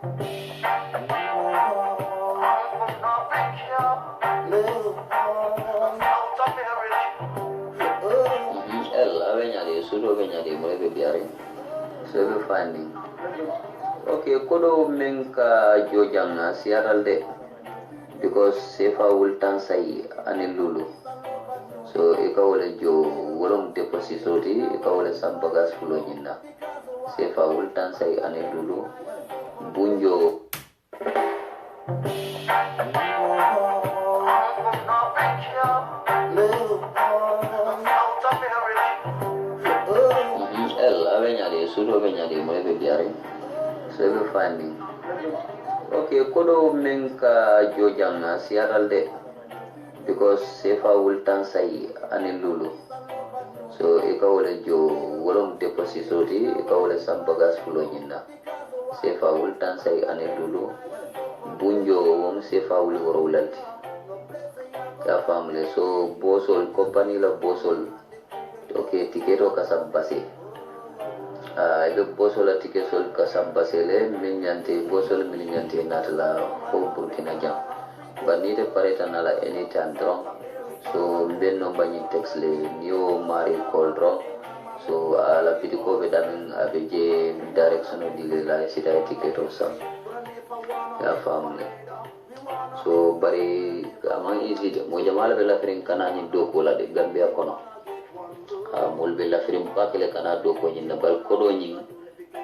Ella venyali sudo venyali mo be biari so be finding okay kodo men ka jojanga siaral de because sefa wultan sai ani lulu so e ka wala jo wolong deposit soti e ka wala sambagas fulo nyinda sefa wultan sai ani lulu bunjo ella venyali sudo venyali mo be biari so be finding okay kodo men ka jojanga siaral de because sefa wultan sai ani lulu so e ka wala jo wolong deposit soti e ka wala sambagas fulo nyinda sefa wultan sai ani lulu bunjo wom sefa wuli woro wulanti ya family so bosol company la bosol okay tiketo kasabase ibe bosol la tikesol kasabase min nyante bosol min nyante natala fo burkina jam banite pareta nala anytime drong so benno banyi text le new mari call drong so ala pitiko be damin abeje direction dile la sita tiketo sam ya family so bari amang easy de mo jamala be la firin kana ni do ko la de gambia kono mol be la firin pakele kana do ko ni nabal ko do ni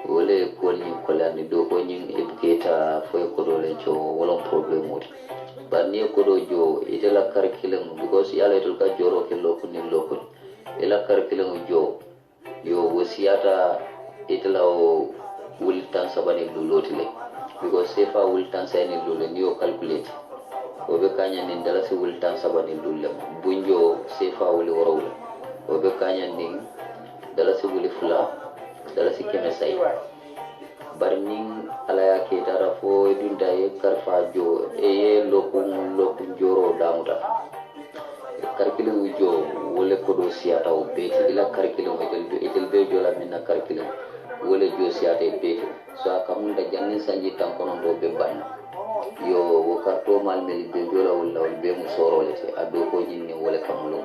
wole ko ni ko la ni do ko ni e buketa fo ko do le cho wala problem moti banni ko do jo ite la curriculum because yala ito ka joro ke lokun ni lokun ila curriculum jo yo wasiata ite la o wultan sabani lulotile because sefa wultan sayni lulle ni o calculate obe kanya ni dalasi wultan sabani lulle bunjo sefa wuli worawle obe kanya ni dalasi wuli fula dalasi keme say barning ala yake dara fo dunda ye karfa jo e lokun joro damuta curriculum jo wole ko do siata o be ila curriculum etel be jo la minna curriculum wole jo siata e be so akamunda jannin sanji tankono do be banna yo wokarto mal mel be jola wala be mu sorole te ado ko jinni wala kamulo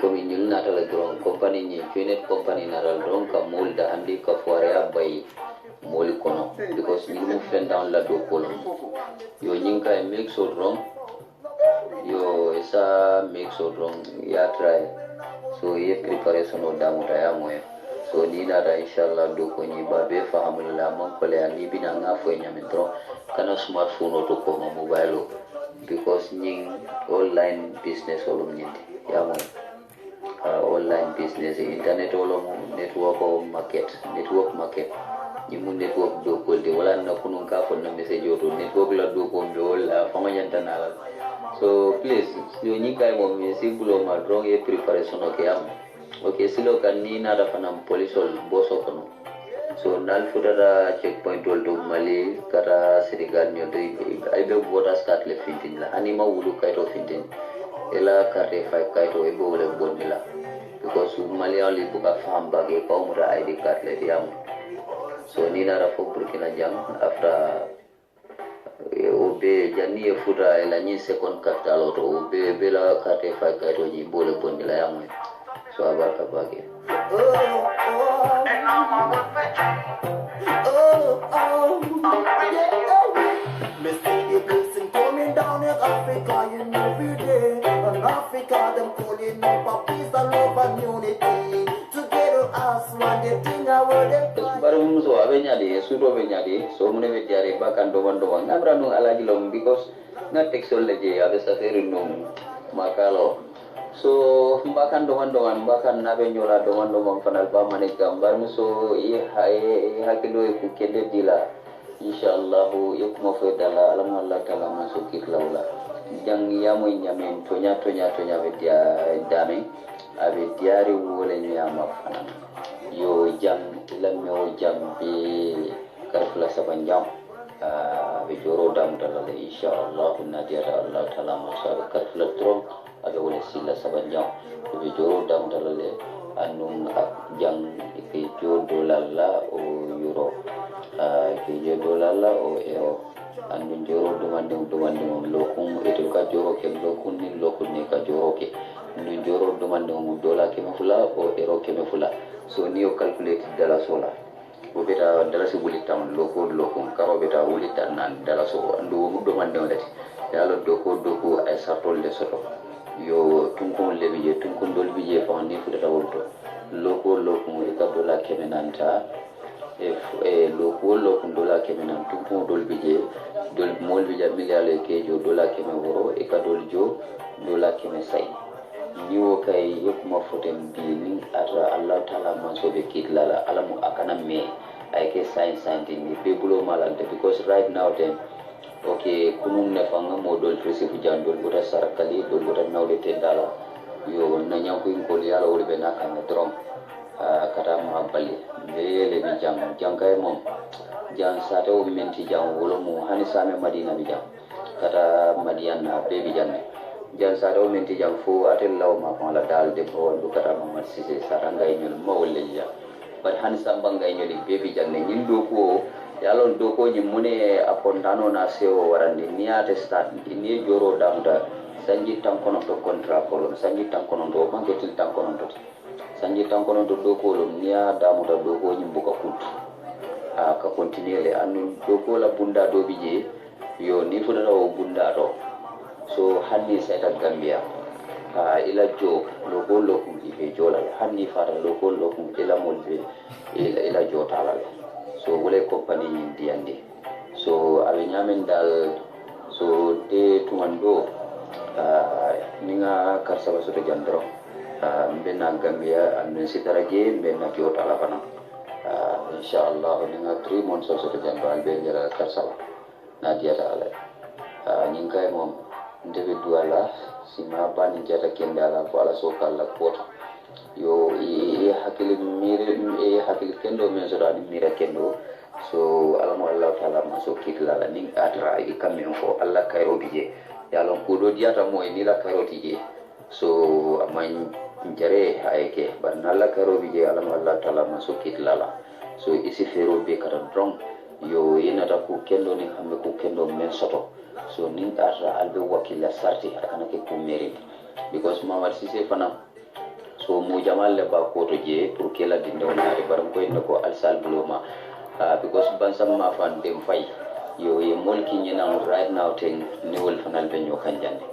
komi nyul na tala dron company ni finet company na dal dron ka molda andi ka foarea bay moli kono because ni mu fen down la do ko yo nyinka e make so dron yo isa make so dron ya try so ye preparation o damuta ya moya so ni na da inshallah do ko ni ba be fahamula man ko le ani bina nga fo nyame dron kana smartphone to ko mobile because ning online business olum nyindi ya mo online business internet olum network market ni mun network do ko de wala na kunun ka fo na message to network la do ko do la fama nyanta na so please yo ni kay mo mi sibulo ma drong e preparation o ke am okay silo kan ni na da fanam polisol boso kono so nal fudara checkpoint tol do mali kara senegal nyo do ay be voter start le fintin la anima wulu kay to fintin ela carte fay kay to e bo le bonila because mali ali buka fam bage ko mura id card le diam so ni na rafo burkina jam after obe jani e fudra ela ni second capital to obe bela carte fay kay to ni bo le bonila yam so abarka bage Africa, you know every day. And Africa, them calling up for peace and love and unity. Together, us one the thing I will them. Baru so avenya de sudo avenya de so mune be jare bakan do wando ngamra no alaji lom because na textol leje ave saferi no makalo so bakan do wando bakan na be nyola do wando mam fanal ba mane gambar so hakilo e ku kende dila inshallah yukuma fo dala alam Allah taala masukit laula jang yamo nyamen tonya be dia dame abe diari wole nyama fana yo jam lamyo jam bi karfla sabanjam be joro dam dala inshallah nadia Allah taala masukit karfla trom abe wole sila sabanjam be joro dam dala anum ak jang ke jodo lalla o euro ke je dolala o ero andu joro dumande mom lokun etul ka joro ke lokun ni lokun ne ka joro ke andu joro dumande mom dola ke mafula o ero ke mafula so ni o calculate dala sola o beta dala si wuli tam lokun karo beta wuli tan nan dala so andu mu dumande on lati yalo doko ay sartol le soto yo tunkon le bije tunkon dol bije fa ni fu data wolto lokun e ka dola ke menanta lokun dola keme nan tumpon dol bije dol mol bija miliale ke jo dola keme woro e ka dol jo dola keme say niwo kay yokuma fotem bi ni ata Allah taala man so be kitlala alamu akana me ay ke science ni be bulo malante because right now then okay kunum ne fanga modol tresi fu jandol bota sarakali dol bota nawde tendala yo na nyanko ko yala wol be nakana drom kata ma bali bele bi jang kay mom jang sato menti jang wolo mo hani same madina bi jang kata madiana be bi janne jang sato menti jang fu atel law ma fa la dal de ko do kata ma sise saranga ñol ma wolle ya bar hani samba ngay ñoli be bi janne ñin do ko yalon do ko ñi mune apondano na sewo warande niate start ni joro damda sanji tankono to contrat ko sanji tankono do banketil tankono to sanji tankono to dokolo niya damuta doko nyimbuka kutu ka continuer anu doko la bunda do bije yo ni fudata o bunda to so hanni seta gambia ila jo loku ibe jola hanni fara loku ila molbe ila jo tala so wole company ndi andi so abe nyamen dal so de tumando ninga karsaba so de jandro mbena gambia annu sitarage mbena jota la bana inshallah ninga 3 months so to jamba be jara karsala na diata ala ninga mom ndebe duala sima bani jata kendala ko ala so kala pot yo hakili mire hakili kendo men so dani mira kendo so alamu allah taala ma so kitla la ning atra ikamen fo allah kay obije yalon ko do diata moy ni la karoti je so amay jare ayke barnala karobi je alam Allah taala masukit lala so isi fero be kata drong yo yenata ku kendo ni hambe ku kendo men soto so nin ata albe wakila sarti akana ke ku meri because mama sise fana so mo jamal le ba ko to je pour kela dinde wonare baram ko en ko alsal bloma because bansam ma fan dem fay yo ye molki nyina right now ten niwol fanal be nyokan jande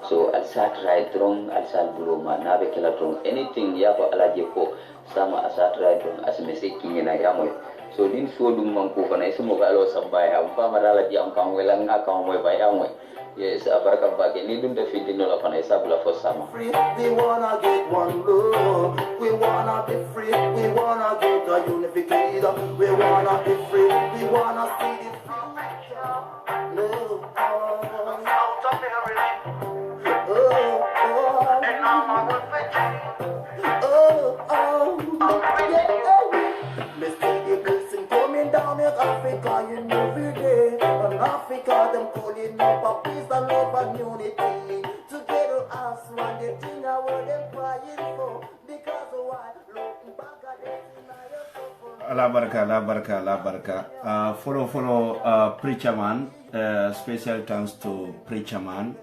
so alsat right drong alsal buloma nabe kala drong anything yako alaje ko sama asat right drong asmese kinyena yamoy so din so dum man ko fana ismo galo sabay am fama dala di am kan wela nga kan moy bayamoy yes abaraka bage ni dum de fi dino la fana isabula fo sama We wanna get one love, we wanna be free, we wanna get a unification, we wanna be free, we wanna see the future. Love, South America. And I'm a refugee. Let's see the blessing coming down in Africa, you know, every day. In Africa, them calling up a peace and love and unity. Together, us one the thing I want them crying for. Because why? Looking back at it, Allah baraka. Follow Preacher Man. Special thanks to Preacher Man.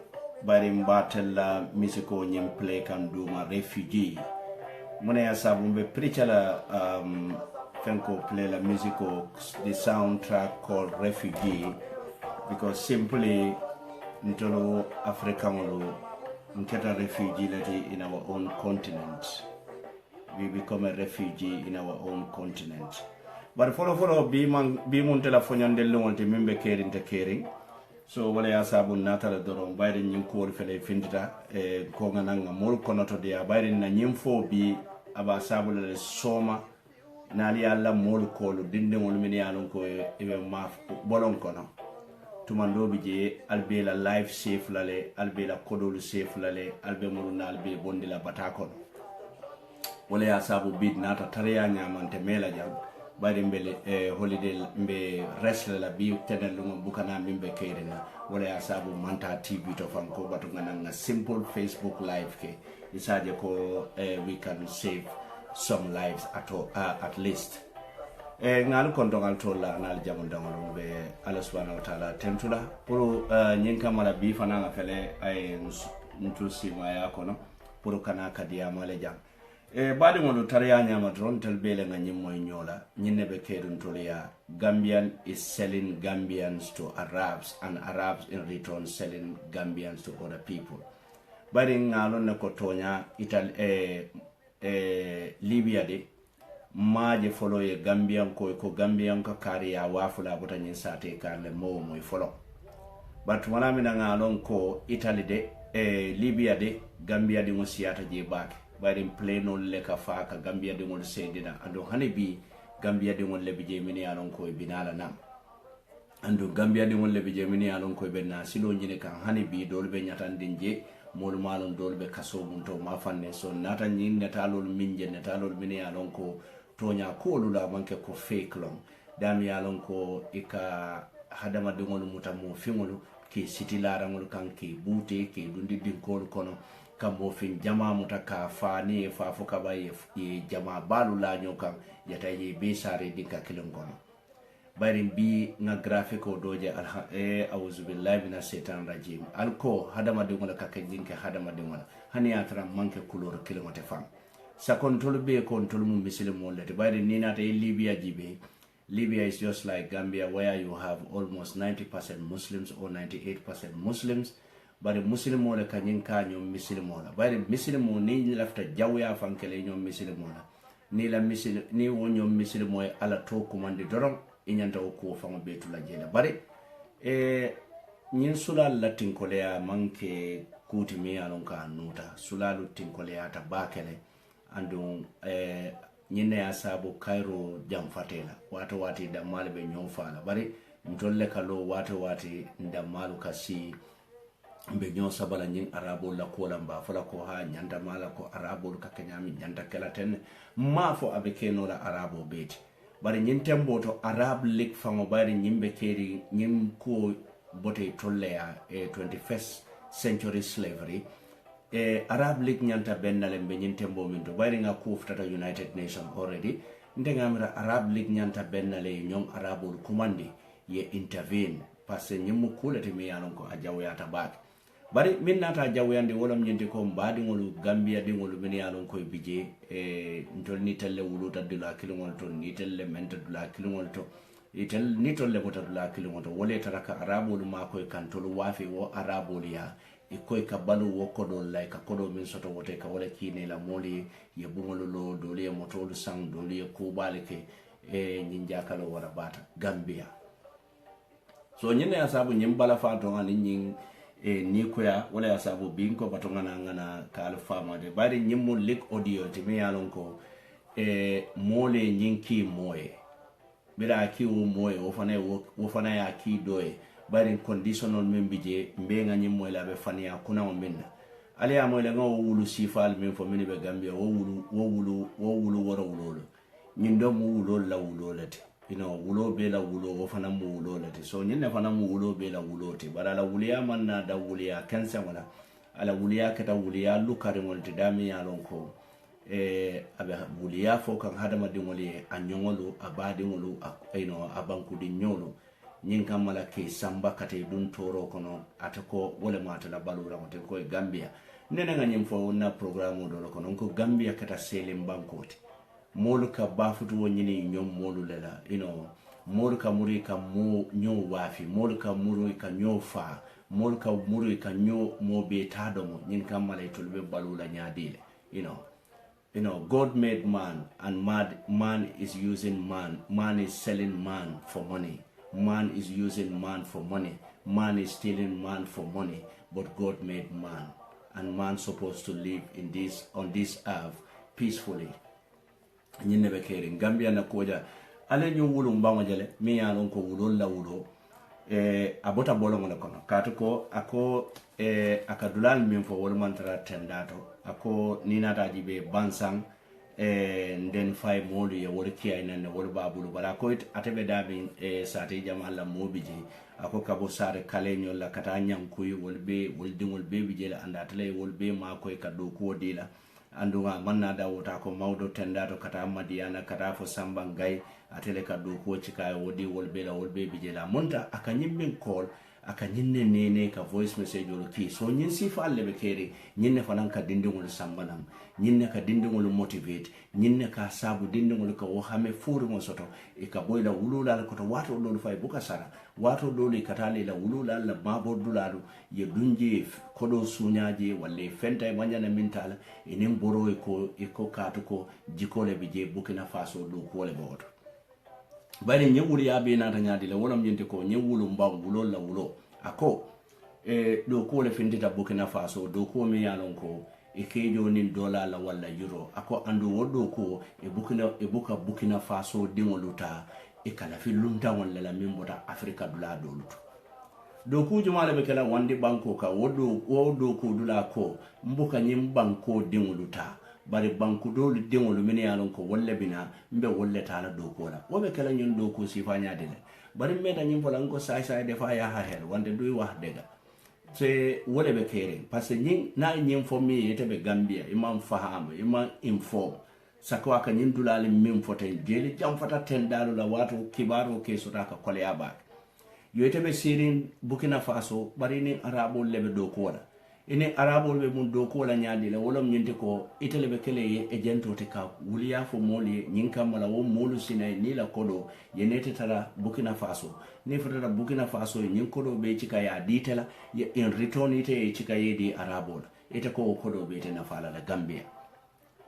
Barim battle musical nyem play kan duma refugee. Mune ya sabumbe Preacher la fenko play la musical the soundtrack called Refugee because simply ntolo African nketa refugee lati in our own continent. We become a refugee in our own continent. But follow be mun telephone del wonte membe caring. So wala ya sabu natala doron bayre nyin ko fele findita ko ngananga mol konoto dia bayre na nyimfo bi aba sabu le soma nali alla mol ko lu dinde mol min yalon ko ibe maf bolon kono tumando bi je albela life safe lale albela kodolu safe lale albe mol na albe bondi la batakon wala ya sabu bid nata tariya nyamante mela jam bari mbele holiday mbe resle la bi tenel lu bukana mimbe kayrina wala ya sabu manta tv to fan ko batu ngana simple facebook live ke isaje ko we can save some lives at least ngal kontongal tolla nal jamu dangol be Allah subhanahu wa ta'ala tentula pour nyin kamala bi fana nga fele ay ntu simaya kono pour kana kadiya male jam badi ngol tariya nyama dron tel bele nga nyim moy nyola nyinne be kedun toliya Gambian is selling Gambians to Arabs and Arabs in return selling Gambians to other people. Bari ngalon ne ko tonya Libya de maje folo ye Gambian ko Gambian ka kariya wafula bota nyin sate karle mo moy folo. But wana mina ngalon ko Italy de Libya de Gambia de mo siata je bak bari pleno le ka fa ka Gambia de mo sedina ando hanebi Gambia de mo lebi je mini alon ko binala nam ando Gambia de mo lebi je mini alon ko benna silo nyine kan hanebi dolbe nyatandin je mol malon dolbe kaso bunto ma fanne so nata nyin netalol minje netalol mini alon ko tonya ko lula manke ko fake long dami alon ko ika hadama de ngol mutamo fingolu ki sitilara ngol kan ki bute ki dundi dinkol kono kambo fin jama mutaka fani fa fuka baye jama balu la nyokan yata ye be sare dinka kilon kono bari bi nga graphico doje auzu billahi minash shaitanir rajim alko hadama de ngol ka jinke hadama de ngol hani atra manke couleur kilon te fam sa control be control mu misilimo lete bari ni nata Libya jibe. Libya is just like Gambia, where you have almost 90% Muslims or 98% Muslims. But the Muslim mola kanyinka nyom Muslim mola. But the Muslim ni lafta jawya fankele nyom Muslim mola. Ni la Muslim ni wonyom Muslim mola ala to kumandi dorong inyanta oku fama betu la jela. But nyin sulal la tinkolea manke kuti mi alonka nuta. Sulalu tinkolea tabakele andung nyine asabu Cairo jam fatela wato wati da malbe nyofala bari mtolle kalo wato wati nda malu kasi mbe nyon sabala nyin arabo la ko lamba fala ko ha nyanda mala ko arabo ka kenyami nyanda kelaten mafo abekeno la arabo beti bari nyin tembo to Arab League fango bari nyimbe keri nyim ko bote tolle ya 21st century slavery Arab League nyanta bennale mbe nyintembo min to bayri nga kuftata United Nations already ndengamira Arab League nyanta bennale nyom arabul kumandi ye intervene parce nyimu kulete mi yalon ko ajaw tabak bari min nata jawyande wolom nyenti ko mbadi ngolu Gambia di ngolu min yalon ko bije ntol ni telle wuluta dula kilongol to ni telle menta dula kilongol to itel ni tolle bota dula kilongol to wole taraka arabul ma ko kantol wafi wo arabul ya ikoy ka balu wokodo lay ka kodo min soto wote ka wala kine la moli ye bungolo lo dole motolu sang dole ko baleke nyinja kala wala bata Gambia so nyine asabu nyim bala fa to ngani nyin ni ko ya wala asabu binko batonga ngana kala fama de bari nyimmo lik audio te me yalon ko mole nyinki moye bira ki wo moye wo fana ya ki doye bari conditional men bije mbe nga nyim moy labe fania kuna o minna ali ya moy la ngo wulu sifal men fo min be Gambia wo wulu woro wulo nyin do mu wulo la wulo lati wulo be la wulo wo fana mu wulo lati so nyin ne fana mu wulo be la wulo ti bara la wuliya man na da wuliya kansa wala ala wuliya kata wuliya lukare mon ti dami ya lon ko abe wuliya fo kan hadama dingoli anyongolo abadi ngolo abanku di nyolo nyin kamala ke samba kate dun toro kono atako wole mata la balura ko ko Gambia nena nga nyim fo na programme do kono ko Gambia kata selim bankoti molu ka bafutu wonyini nyom molu lela molu ka muri ka mo nyo wafi molu ka muri ka nyo fa molu ka muri ka nyo mo be tadomo nyin kamala tulbe balula nyaadile God made man and man is using man is selling man for money. Man is using man for money. Man is stealing man for money. But God made man, and man supposed to live on this earth peacefully. Nyi nebe kering Gambia na koja ale nyu wulu mbama jale mi ya lon ko wulo la wulo abota bolo ngona kono katuko ako akadulal min fo wol mantara tendato ako ninata jibe bansang nden fay molu ye wol kiya nan wol babulu bara ko atebe dabi sate jamala mobiji ako kabo sare kale nyolla kata nyankuy wol dingol be bijela andatale wol be ma ko ka do ko dila andunga manna da wota ko mawdo tendato kata madiana kata fo sambangay atele ka do ko cika wodi wolbe la wolbe bijela monta aka nyimmin call aka nyinne nene ka voice message wol ki so nyin sifa alle be kere nyinne fanan ka dindingol sambanam nyinne ka dindingol motivate nyinne ka sabu dindingol ka wo hame furi mo soto e ka boyla wulula ko to wato do fay buka sara wato do li katale la wulula la mabo duladu ye dunje kodo sunyaaje walle fenta e manyana mintala enen boro e ko katu ko jikole bije Burkina Faso do ko le boto bari nyewul ya be na tanyadi la wonam nyente ko nyewul mbam wulo la wulo ako do ko le findita Burkina Faso do ko mi yalon ko e kejo nin dola la walla euro ako andu wodo ko e Burkina Faso dingoluta e kala fi lunta walla la mimbota Afrika dula doluto do ku jumala be kala wandi banko ka wodo ko dula ko mbuka nyim banko dingoluta bari banku dolu dingolu mini yalon ko wolle bina mbe wolle tala do ko la wobe kala nyun do ko sifanya de bari meta nyim fola ko sai defa ya ha hel wande do wax dega se wole be kere parce que nyin na nyim fo mi yete be Gambia imam faham imam inform sakwa ka nyin dulali mim fote jeli jam fata ten dalu la watu kibaro ke sota ka kole aba yoyete be sirin Burkina Faso bari ni arabo lebe do ko la ene arabol be mun do ko la nyaadi la wolom nyinte ko itele be kele ye agento te ka wuliya fo moli nyinka mala wo molu sinay ni la kodo yenete tara Burkina Faso ni fotata Burkina Faso nyin kodo be cika ya ditela ye in return ite cika ye di arabol ite ko kodo be te na fala la Gambia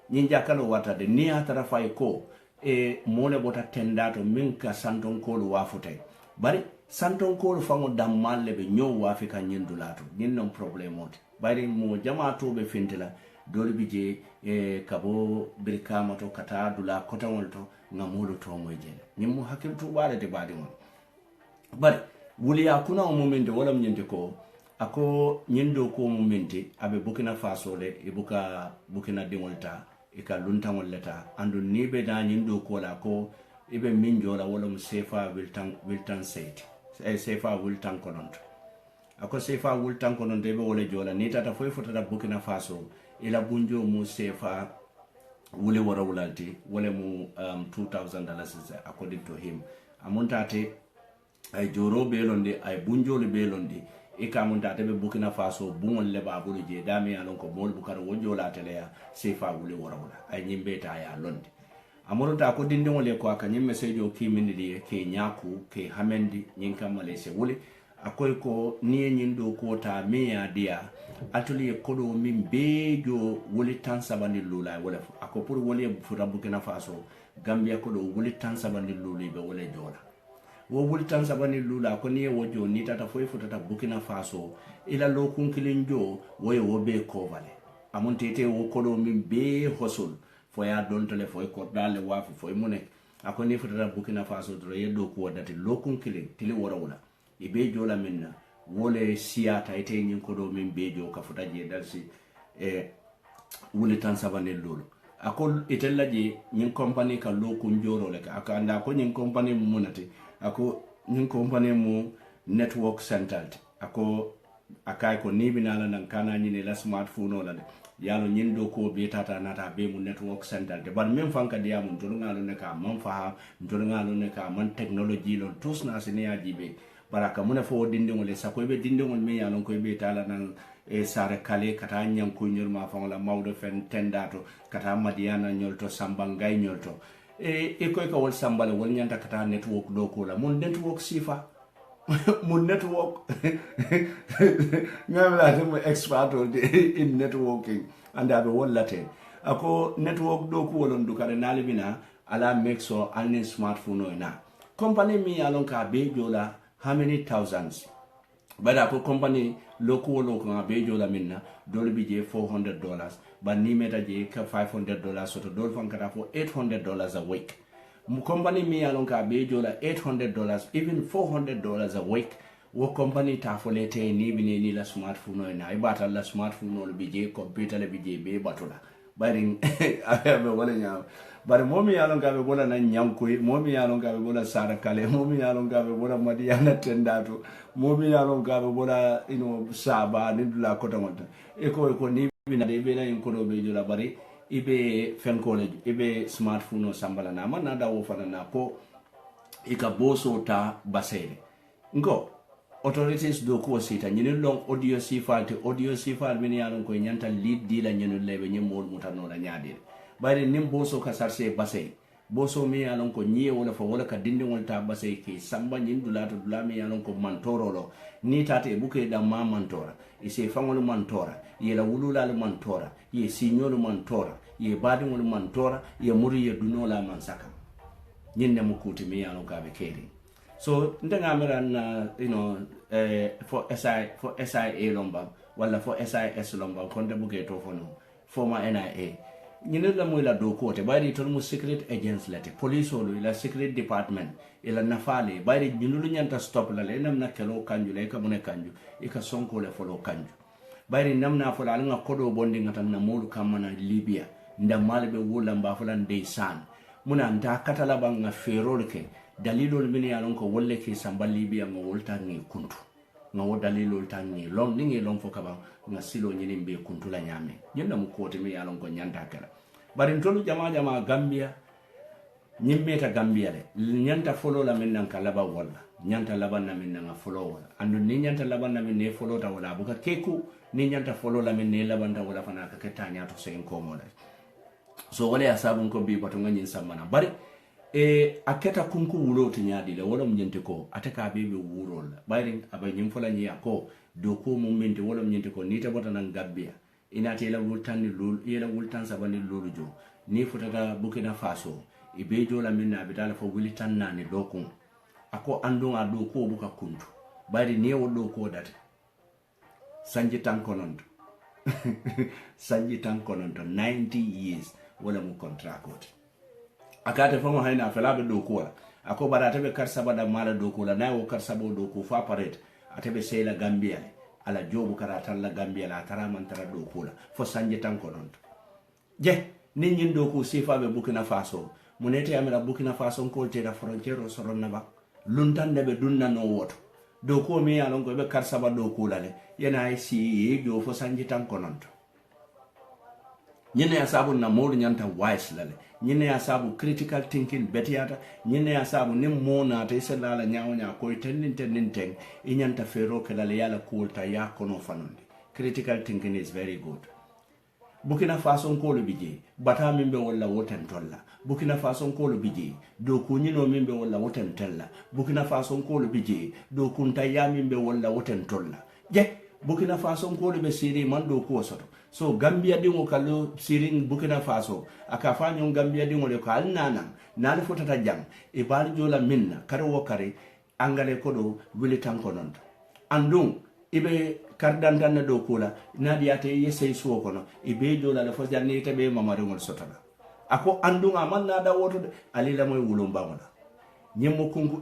nyin jakalo wata de ni atara fay ko e mole bota tendato minka santon ko lu wafute bari santon ko fango dammalle be nyow wafi kan nyindulato nin non problème oti bari mo jamaato be fintila dole bije kabo birkama to kata dula kota wolto ngamulu to moje nyimmo hakiltu wala de badi mon bari wuliya kuna o momende wala nyende ko ako nyendo ko momende abe Burkina Faso le e buka Burkina dingolta e ka luntangol leta andu nibe da nyendo ko la ko ibe minjola wala mo sefa wiltan set sefa wiltan kononto ako sefa wiltan kononto be wala jola ni tata foy fotata Burkina Faso ila bunjo mu sefa wule wara wulalti wala mu $2,000 according to him amontate ay joro belonde ay bunjoli belonde e kamuntate be Burkina Faso bungol le babulu je dami alon ko mol bukar wojola teleya sefa wule wara wula ay nyimbe ta ya londe amorota ko dindingo le ko aka nyimme sejo kimindi di ke nyaku ke hamendi nyinka malese wuli akoy ko niye nyindo ko ta meya dia atuli ko do min bejo wuli tan sabani lula wala ako pour woli futa Burkina Faso Gambia ko do wuli tan sabani lula be wala jola wo wuli tan sabani lula ko niye wojo ni tata foy futa Burkina Faso ila lokun kilinjo woye wobe ko vale amontete wo ko do min be hosul foya dontole foy ko dale wafi foy mune akoni futata Burkina Faso do yeddo ko wadati lokun kilin tili worawula ibe jola minna wole siata ite nyin ko do min bejo ka futaje dalsi wuli tan sabane lolo akol itellaje nyin company ka lokun joro le ka anda ko nyin company munati ako nyin company mu network center ako akay ko nibinala nan kana nyine la smartphone wala yalo nyindo ko be tata nata be mu network center de bar même fanka dia mun jolngalo ne ka man fa jolngalo ne ka man technology lon tous na senia jibe baraka mun fo dindingol sa ko be dindingol me yalo ko be tala nan e sare kale kata nyam ko nyurma fa wala mawdo fen tendato kata madiana nyolto sambangay nyolto e ko ka wol sambale wol nyanta kata network do ko la mun network sifa mun network ngamla mo expert in networking and abe wollate ako network do ko wolon du kare nalibina ala make so any smartphone na company mi alon ka be jola how many thousands but ako company loko be jola minna dole bi je $400 but ni meta je ka $500 so to dole fan kata for $800 a week company mi alon ka be jola $800 even $400 a week wo company ta folete ni bini ni la smartphone na ibata la smartphone no bije computer le bije be batula bari abe wala nya bari momi alon ka be bola na nyanko momi alon ka be bola sara kale momi alon ka be bola madiana tendato momi alon ka be bola saba ni la kota monta e ko ni bina de be na en ko do be jola bari ibe fenkole ibe smartphone sambala na man na dawo fana na ko ika boso ta basele ngo authorities do ko sita ñini long audio sifal min yalon ko ñanta lead di la ñinu lebe ñi mol mutano la ñaade bayde nim boso ka sarse basele boso mi yalon ko ñiye wala fa wala ka dindi wala ta basele ke samba ñin dulato dulami yalon ko mantoro lo ni tate buke da ma mantora ise fangol mantora ye la wulula mantora ye signol mantora ye badingol mantora ye muri ye dunola mansaka ñinne mo kuti mi yalon ka be kedi so ndenga meran for SIA lomba wala for SIS lomba konde buke to fono former NIA ñine la moy la do kote bayri ton mo secret agents lati police olo la secret department ila nafale bayri ñulu ñanta stop la le nam nakelo kanju le ka mune kanju e ka sonko le folo kanju bayri nam na fola nga kodo bondi ngata na molu kamana Libya ndam malbe wula mba fola ndey san muna nda katala banga ferol ke dalilol min yalon ko wolle ke samba Libya ngo wolta ngi kuntu ngo dalilol tangi long ningi long fo kaba nga silo nyini mbe kuntu la nyame nyenda mu kote mi yalon ko nyanta kala bari tolu jama Gambia nyimmeta Gambia le nyanta folo la min nan kala ba walla nyanta laban na min nan folo wala andu ni nyanta laban na min ne folo ta wala buka keku ni nyanta folo la min ne laban ta wala fana ka ketanya to sen ko mola so wala asabun ko bi bato nganyin samana bari aketa kunku wuloti nyaadi le wala mnyente ko ataka bebe wurol bayri aba nyimfola nyi ako do ko mummente wala mnyente ko nita bota nan Gambia ina te la wultan ni lul yela wultan sabani lulu jo ni futata Burkina Faso ibejo la minna bitala fo wulitan nani dokun ako andunga do ko buka kuntu bayri ne wodo ko date sanji tankonondo sanji tankonondo 90 years wala mu contract akate famo hayna felabe do ko ako bara tabe karsaba da mala do ko la nayo karsabo do ko fa paret atabe seyla Gambia ala jobu karata la Gambia la taraman tara do ko la fo sanje tanko non je ni nyin do ko sifa be Burkina Faso munete amira Burkina Faso ko te da frontiere so ron naba luntan be dunna no woto do ko mi yalon ko be karsaba do ko la le yana ay si do fo sanje tanko non nyine ya sabu na modu nyanta wise lale nyine ya sabu critical thinking betiata nyine ya sabu nim mona ta isela la nyaaw nya ko tenin ten inyanta fero kelale yala kulta ya kono fanundi critical thinking is very good Burkina Faso ko lo bije bata mimbe wala woten tolla Burkina Faso ko lo bije do ko nyino mimbe wala woten tella Burkina Faso ko lo bije do kunta ya mimbe wala woten tolla je Burkina Faso ko lo be siri man do ko soto so Gambia dingo kalo siring Burkina Faso akafanyo Gambia dingo le ko alnana nal fotata jang e bal jola minna kare wo kare angale ko do wili tanko non andum ibe kardantan na do kula nadiate yesey suwo kono ibe jola le fo janni tebe mamare ngol sotala ako andunga man nada woto alila moy wulumba ngona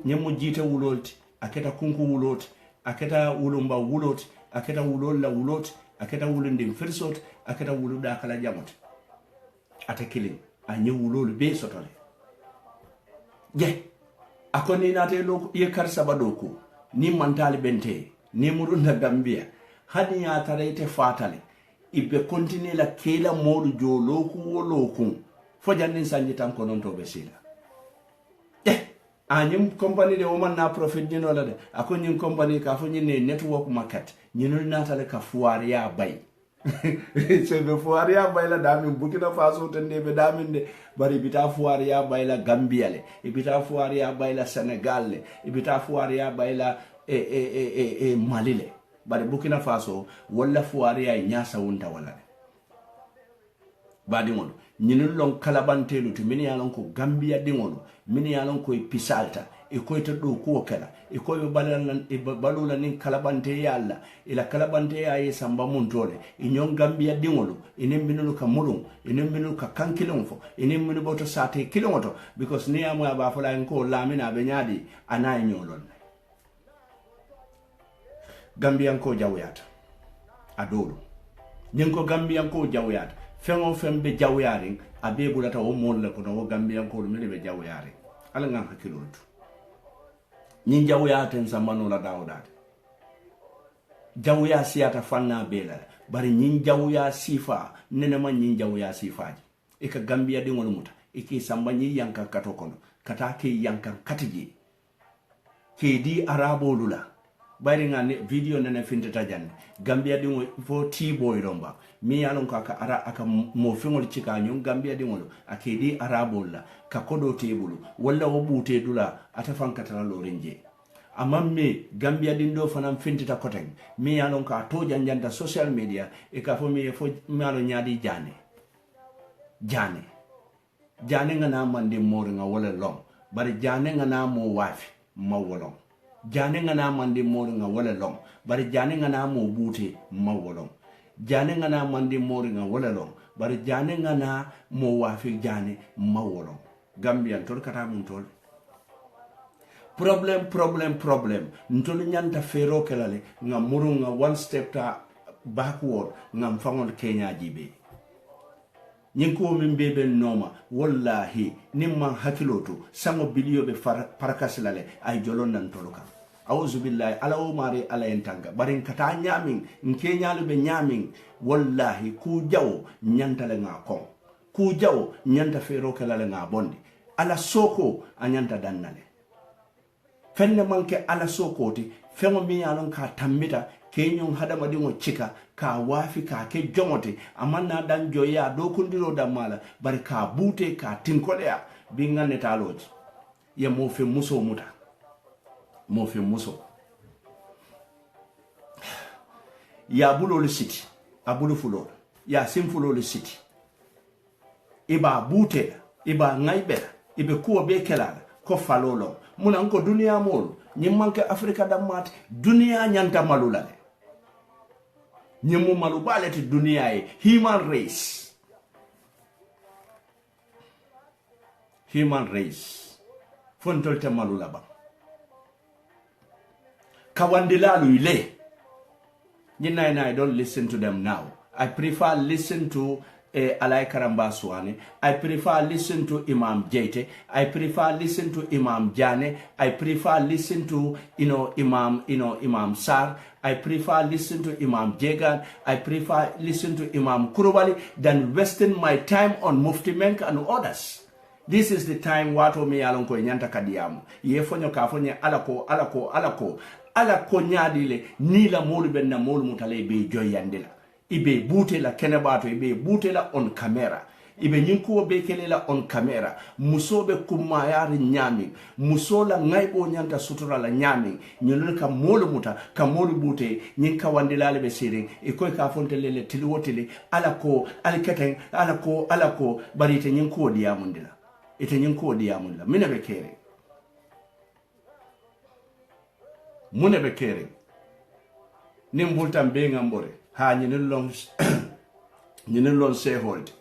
nyemmo jite wulolti aketa kunku wuloti aketa wulumba wuloti aketa wulolla wuloti aketa wulunde firsot aketa wuluda kala jamot ata kilin a nyewulol be sotole je akoni nate lo ye kar sabado ko ni mantali bente ni murunda Gambia hani ya tarete fatale ibe continue la kila modu jolo ko woloku fo jannin sanji tan ko non to be sila anyum company de woman na profit ni no la de akoni company ka fo ni network market ñinul natale ka fuaria bay se be fuaria bay la dami Burkina Faso tende be dami de bari bita fuaria bay la Gambia le bita fuaria bay la Senegal le bita fuaria bay la Mali le bari Burkina Faso wala fuaria nyasa wunta wala badi ngol ñinul long kalabantelu to min yalon ko Gambia dingol min yalon ko pisalta e ko to do ko kala e ko be balalan e balula nin kalabante yalla ila kalabante ya samba mun tole e nyon Gambia dingol e nembinul ka mulum e nembinul ka kankilon fo e nembinu boto sate kilomoto because ni amu aba fola ko lamina be nyaadi ana nyolon Gambian ko jawyata adolo nyen ko Gambian ko jawyata fengo fembe jawyari abe bulata o molla ko no Gambian ko mele be jawyari ala ngam hakilotu nyin jawya ten samano la dawdade jawya siyata fanna bela bari nyin jawya sifa nene man nyin jawya sifaji e ka Gambia de ngol muta e ki samba nyi yankan kato kono kata ke yankan katiji ke di arabo lula bari ngane video nene fintata jande Gambia dingo fo T-boy romba mi yalon ka ara aka mo fengol cika nyon Gambia dingo ake di arabo la ka kodo tebulu walla wo bute dula ata fankata lo renje amamme Gambia dindo fanam fintita koteng mi yalon ka to janjanda social media e ka fo mi fo malo nyaadi jane ngana mande mor nga wala long bari jane ngana mo wafi mawolong jane ngana mande mor nga wala long bari jane ngana mo bute mawolong jane ngana mande mor nga wala long bari jane ngana mo wafi jane mawolong Gambian tol kata mun tol problem ntol nyanta fero kelale nga muru nga one step ta backward nga mfangol Kenya jibe nyinko min bebe noma wallahi nimman hakiloto sango biliyo be parakasilale ay jolon nan toluka auzu billahi ala o mari ala entanga barin kata nyamin nke nyalu be nyamin wallahi ku jawo nyanta le nga kon ku jawo nyanta fero kelale nga bondi ala soko anyanta dannale fenne manke ala sokoti fengo mi yalon ka tambita kenyon hadama dingo chika ka wafi ka ke jomote amanna dan joya do kundiro damala bari ka bute ka tinkolea bingane taloji ya mofe muso muta mofe muso ya bulo le city abulu fulo ya simfulo le city iba bute iba ngaibe ibe kuwa be kelala ko falolo muna nko dunia mol nyimmanke Afrika dammat dunia nyanta malulale nyimu malu baleti dunia e human race fontolte malula ba kawandilalu ile I don't listen to them now. I prefer listen to Alai Karamba Swane. I prefer listen to Imam Jete. I prefer listen to Imam Jane. I prefer listen to Imam Sar. I prefer listen to Imam Jegan. I prefer listen to Imam Kurubali than wasting my time on Mufti Menk and others. This is the time wato me alonko nyanta kadiamu. Yefonyo kafonye alako nyadile nila molu benna molu mutale be joyandela. Ibe bute la kenebato ibe bute la on camera. Ibe nyinkuo be kelela on camera. Musobe kumayari nyami. Musola ngaibo nyanta sutura la nyami. Nyolele ka molu muta, ka molu bute, nyinka wandilale be siring. Ikoy ka fontelele tiliwotele, alako, aliketeng, alako, barite nyinkuo diamundila. Ite nyinkuo diamundila. Mine bekere. Mune bekere. Nimbulta mbenga mbore. Ha nyinilong sehold.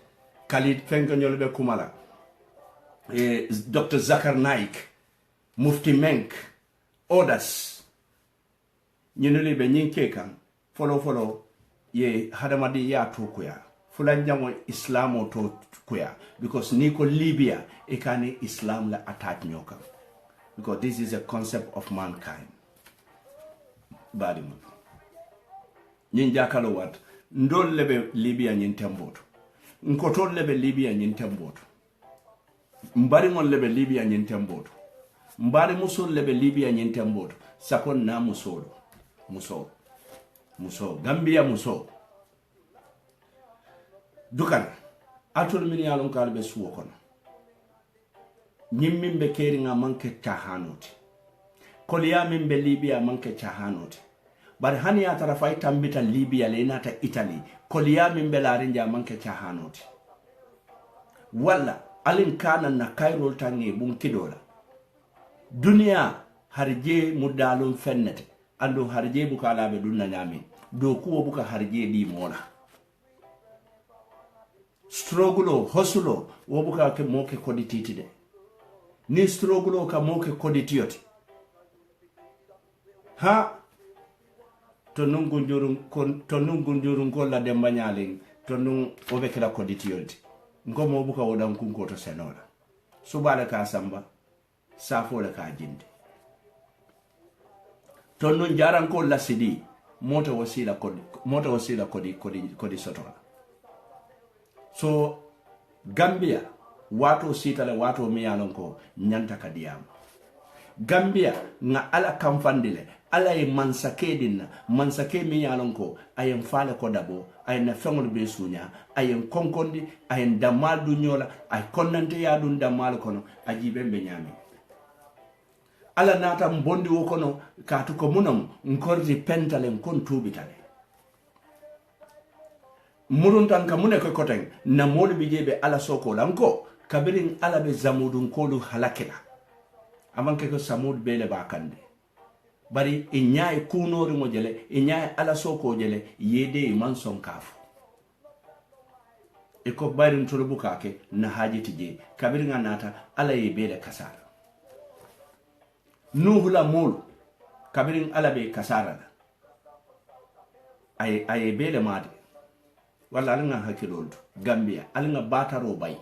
Khalid Fenka nyolbe kumala. Dr. Zakar Naik. Mufti Menk. Others. Nyinilibe nyinkeka. Follow. Ye hadamadi ya tukuya. Fulanjango Islamo to kuya. Because niko Libya. Ikani Islam la attack nyoka. Because this is a concept of mankind. Badimu. Nyinjakalo wat. Ndol lebe Libya nyintemboto. Nkotol lebe Libya nyintemboto. Mbari mon lebe Libya nyintemboto. Mbari musol lebe Libya nyintemboto. Sakon na musolo. Muso. Gambia muso. Dukan. Atol mini alon kalbe suwo kono. Nyimimbe keri nga manke tahanoti. Koliya mimbe Libya manke tahanoti. Bari hani ya tarafai tambita Libya lenata Italy. Koliya mimbe larinja manke tahanoti. Wala alin kana na Cairo tangi bunkidola. Dunia harje mudalun fennete. Ando harje buka labe dunna nyami. Dokuo buka harje di mola. Struggle, hustle, wobuka ke moke kodititide. Ni struggle ka moke koditiyoti. Ha tonun gunjurun kolla demba nyalin tonun obekela koditiyoti. Ngomo obuka wodan kunkoto senola. Subala ka samba safo ka jinde. Tonun jaran kolla sidi moto wasila kodi sotola. So Gambia wato sitale wato miyalonko nyanta kadiyam. Gambia nga ala kamfandile ala e mansake dinna mansake mi yalon ko ayen fale ko dabo ayen fengol be sunya ayen konkondi ayen damal du nyola ay konnante ya dun damal kono ajibe be nyami ala nata mbondi wo kono katu ko munam nkordi pentale kon tubitale murun tan ka muneko koten na molu bi jebe ala soko lanko kabirin ala be zamudun kolu halakila amanke ko samud bele bakande bari e nyaay kunori mo jele e nyaay ala soko jele yede e man son kafu e ko barin tolo bukake na hajiti je kabirin anata ala ye bele kasara nuhula mul kabirin ala be kasara ay bele made wala alanga hakilol Gambia alanga bataro bay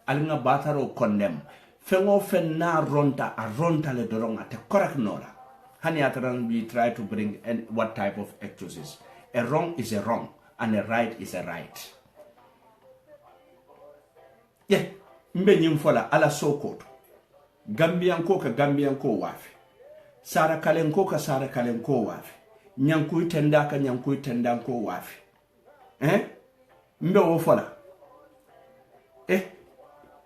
alanga bataro condemn fengo fenna ronta a ronta le doronga te correct nora hani atran we try to bring what type of excuses. A wrong is a wrong and a right is a right. Yeah, mbe nyimfola ala sokoto Gambian ko ka Gambian ko wafi Sara Kalen ko ka Sara Kalen ko wafi nyanku tenda ka nyanku tenda ko wafi mbe wo fola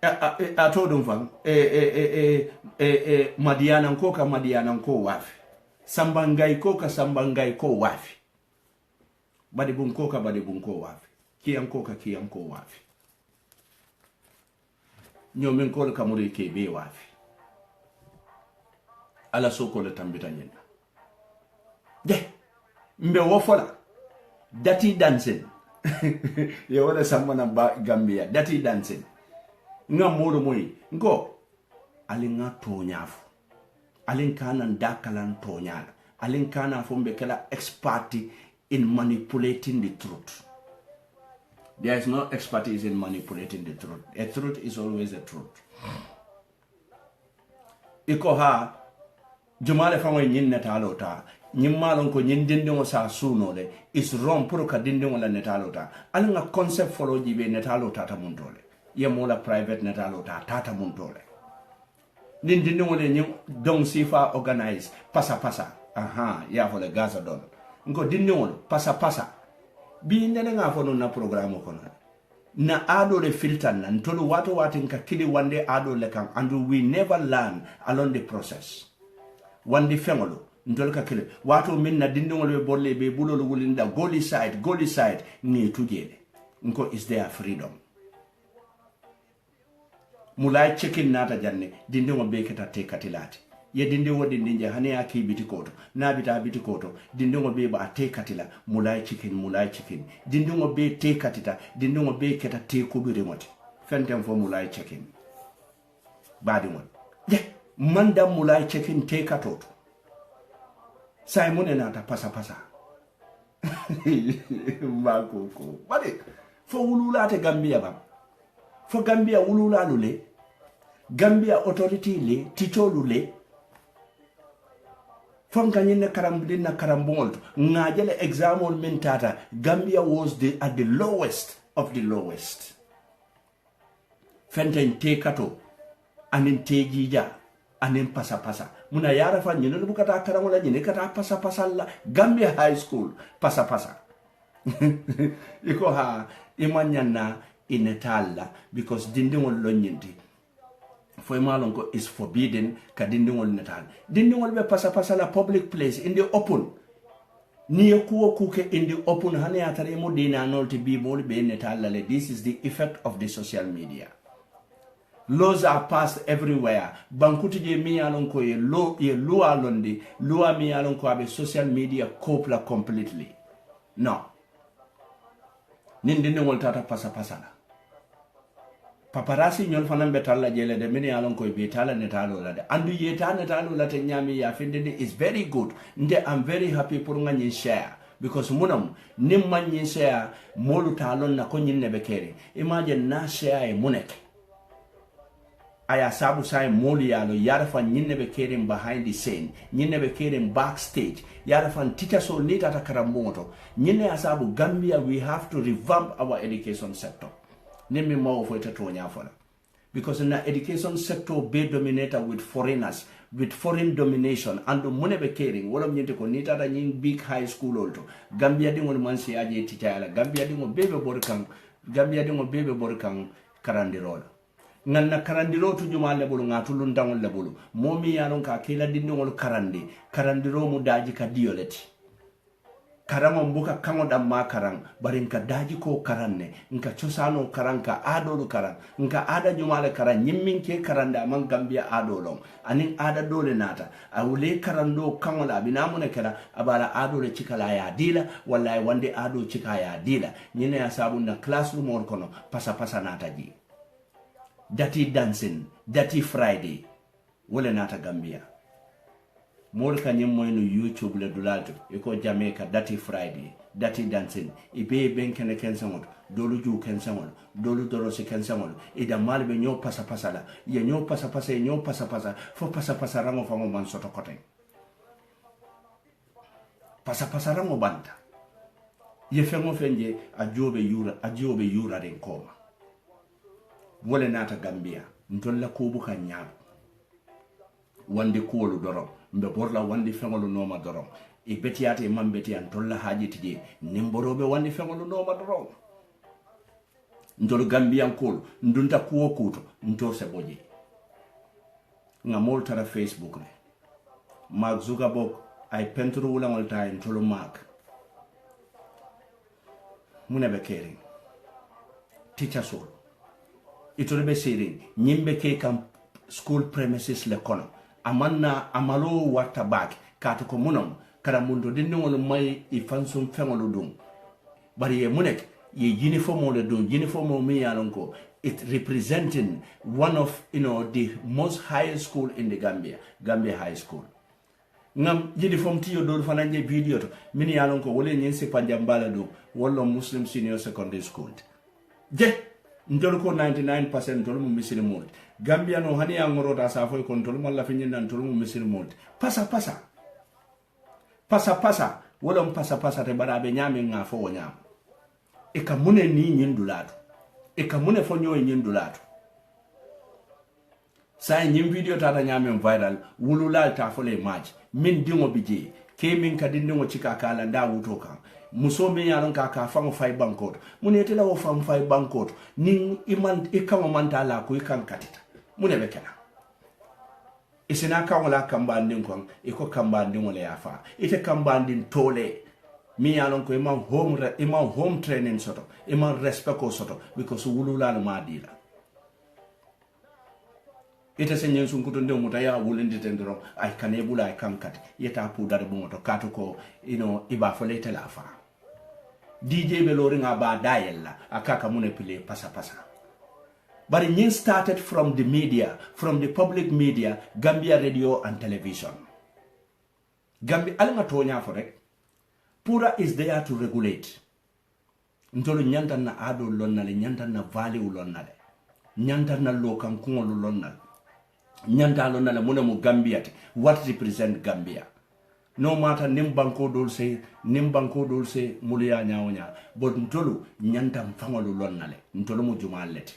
a to dum fam madiana ko ka madiana ko wafi sambangai ko ka sambangai ko wafi badi bun ko ka badi bun ko wafi kiyan ko ka kiyan ko wafi nyomen ko ka muri ke be wafi ala soko le tambita nyenda de mbe wo fola dati dancing ye wala samana ba Gambia dati dancing nga moro moy ngo alinga toñafu alin kana dakalan toñala alin kana fombe kala expert in manipulating the truth. There is no expertise in manipulating the truth. A truth is always a truth. Iko ha jumale fango nyin netalota nyimmalon ko nyin dindingo sa suno le is wrong pour ka dindingo la netalota alanga concept follow jibe netalota ta muntole ye mola private netalota tata muntole nin dindingo le nyim dong sifa organize pasa aha ya fo le gaza don ngo dindingo pasa bi nene nga fo na programme ko na ado le filter na ntolu watu nka kili wande ado le kan and we never learn along the process wande fengolo ntolu ka kile watu min na dindingo le bolle be bulolo wulinda goli side ni tujede nko is their freedom mulai chicken nata janne dindingo be keta te katilati ye dindingo dindinje hane aki bitikoto na bitikoto dindingo be ba te katila mulai chicken dindingo be te katita dindingo be keta te kubire moti fentem fo mulai chicken badi mon ye manda mulai chicken te katoto Simon nata pasa makoko bade fo wulula te Gambia bam fo Gambia wulula lule Gambia authority le titolu le fon kanyene karambudi na karambol ngajele example mentata Gambia was at the lowest of the lowest fenten te kato anin te jija anin pasa muna yara fa nyene bukata karamola nyene kata pasa la Gambia high school pasa iko ha imanyana inetalla because dindingol lonyinti foi malongo is forbidden ka dindingol netal dindingol be pasa la public place in the open ni kuo kuke in the open hane atare mo dina nolti bi mol be netalla le. This is the effect of the social media. Laws are passed everywhere. Bankuti je mi alon ko ye law londi law mi alon ko abe social media copla completely. No. Dindingol tata pasa la. Paparazzi nyol fanan betalla jele de mini alon ko betala netalo la de andu yeta netalo la te nyami ya findede is very good nde I'm very happy pour nga share because munam nim man share molu talon na ko nyinne be kere imagine na share e munek aya sabu sai molu yalo yara fan nyinne be kere behind the scene nyinne be kere backstage yara fan teacher so nita ta karamoto nyinne asabu Gambia we have to revamp our education sector. Name more for it to fola because in the education sector be dominated with foreigners with foreign domination and mune be caring wala nyente ko nita da nyin big high school olto Gambia dingol man si aje teacher ala Gambia dingo bebe borkan karandirola nganna karandiro tu juma lebulu ngatulu ndangol lebulu momi yanon ka kila dindingol karandiro mu daji ka dioleti karamo mbuka kango damma karang barin ka daji ko karanne nka chosano karanka adolu karang nka ada jumale karang nyimmin ke karanda man Gambia adolong anin ada dole nata awule karando kango la binamune kala abala adole chikala ya dila wallahi wande ado chika ya dila nyine ya sabu na classroom or kono pasa nata ji dati dancing dati Friday wala nata Gambia mol kanyem moyno YouTube le dulalto eko Jamaica dati Friday dati dancing ibe ben kene kensamot dolu ju kensamol dolu dorosi kensamol ida malbe nyo pasa la ye nyo pasa fo pasa rango fango man soto kote pasa rango banta ye fengo fenje ajobe yura den koma wala nata Gambia ntolla ko buka nyaab wande kuwolu dorom mbe borla wandi fengolu noma dorom e betiyate man betiyan tolla hajiti je nimborobe wandi fengolu noma dorom ndol Gambian kol ndunta kuwo kuto ntor se boje ngamol tara Facebook ne Mark Zuckerberg ay pentru wula ngol tay ntolo Mark munebe kering teacher soul itolbe sirin nyimbe ke kam school premises le kono amanna amalo warta bak katu ko munom kala mundo dindingol may i fansum fengolu dum bari ye munek ye uniform le dum uniform mi yalon ko it representing one of the most highest school in the Gambia High School ngam uniform tiyo do fananje video to min yalon ko wole nyen se panjambala do wollo Muslim Senior Secondary School je ndol ko 99% ndol mu muslimol Gambia no hani ya ngorota sa foy control malla finyin nan tol mu muslimol pasa wala pasa te barabe nyame nga fo nyam e ka mune ni nyindulatu e ka mune fo nyoy nyindulatu sa nyim video tata nyame viral wululal ta fo le match min dingo bije ke min ka dingo chika kala nda wuto kan muso me yaron ka fango fay bankot munete la wo fam fay bankot ni iman ikama mantala ko ikan katita mune be kala isina kan wala kambandin kon iko kambandin wala yafa ite kambandin tole mi yaron ko imam home training soto imam respect ko soto because wulula no madila ite senyen sun kuto ndem mutaya wulindi tendro ay kanebula ay kankati yeta pu dar bu moto katu ko iba fole telafa DJ Belori nga ba dayella akaka mune pile pasa but it started from the media, from the public media, Gambia Radio and Television. Gambia alanga tonya forek Pura is there to regulate. Ntolo nyanta na ado lonnale, nyanta na value lonnale, nyanta na lokan kungolo lonnale, nyanta lonnale mune mu Gambia te. What represent Gambia? No matter nimbanko dolse muliya nyaonya, but ntolo nyanta mfangolo lonnale, ntolo mu jumalete.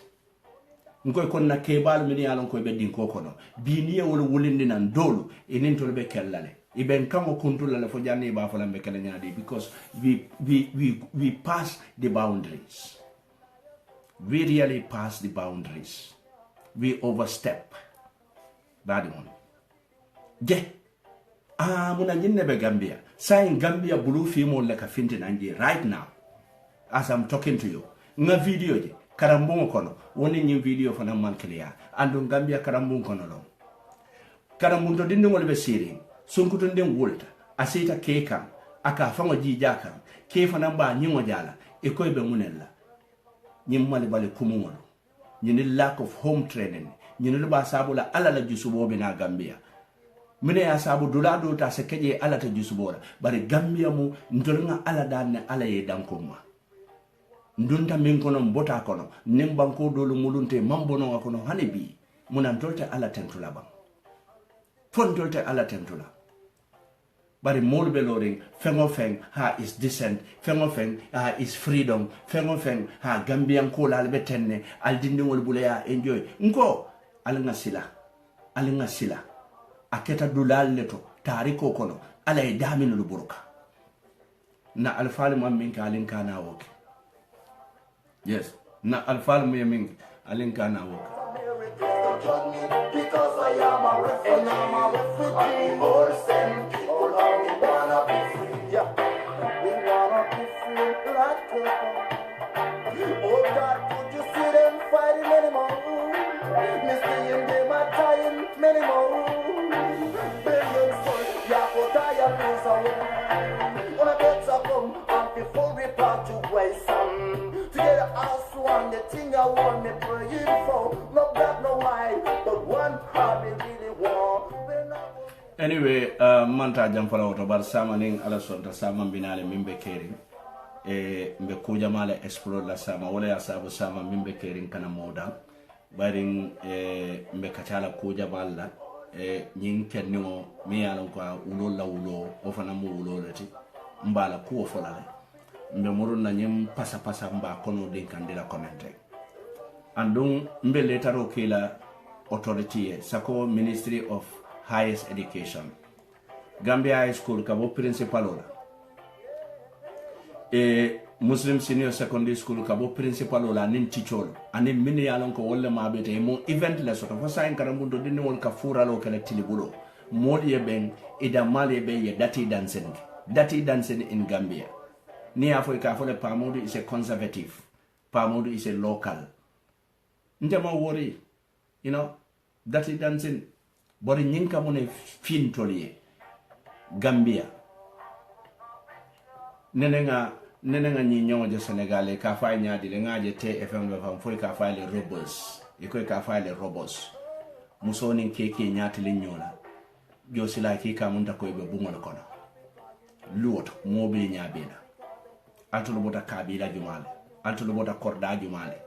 Nkoy kon na kebal min yalon koy beddin ko kono bi niye wol wulindi nan dolu enen to be kellale iben kamo kuntul la fo janni ba fo lambe kala nyaadi because we pass the boundaries. We really pass the boundaries. We overstep. Badi mon je muna jinne be Gambia saying Gambia blue female like a fintin anji right now as I'm talking to you nga video je karambungo kono woni nyi video fana man clear andun Gambia karambungo kono lo karambundo dindi ngol be siri sunkuto ndem wolta asita keka aka fango jijaka ke fana ba nyimo jala e koy be munella nyim mali bale kumungolo nyini lack of home training nyini ba sabula ala la jusubo be na Gambia mine ya sabu dulado ta se keje ala ta jusubora bari Gambia mu ndolnga ala danne ala ye dankoma ndunta min kono mbota kono nimbanko dolu mulunte mambono kono hanebi munan tolte ala tentula bang fon tolte ala tentula bari molbe loring fengo feng ha is decent fengo feng ha is freedom fengo feng ha Gambian ko la betenne al dindi wol buleya enjoy nko alnga sila aketa dulal leto tariko kono ala e damino lu buruka na alfal mo min ka alin kana woke yes na alfal mo min alin kana woke because I am a refugee or send people out we wanna be free yeah we wanna be free like oh God could you see them fighting anymore Mr. them are dying many more billion souls yeah for die and lose away when I get to come and before we part to waste some together as one the thing I want me praying for no black no white but one heart we really want anyway manta jam fala woto bar sama ning ala sonta sama binale mimbe kering mbe kuja mala explore la sama wala ya sabu sama mimbe kering kana moda baring mbe kachala kuja balla nyin kenno mi yalon ko ulo la ulo o fana mu ulo lati mbala ku fola mbe murun na nyim pasa mba kono den kandira commenter andung mbe letaro kila authority sako Ministry of Highest Education Gambia High School kabo principal ola Muslim Senior Secondary School kabo principal ola nin teacher ani min yalon ko wolle mabete mo event la soto fa sain karamundo dinni wol ka furalo kala tilibulo modi e ben ida mali be ye dati dancing in Gambia ni afo ka fo le pamodu is a conservative pamodu is a local ndema wori you know dati dancing bori nyinka mone fintoliye Gambia nenenga nyi nyonjo Senegal ka fa nyaadi le ngaaje TFM be fam foi ka fa le robots e ko ka fa le robots musoni keke nyaati le nyola josila ki ka munda ko be bungol kono luoto mobe nyaabina atulu bota kabila jumale atulu bota korda jumale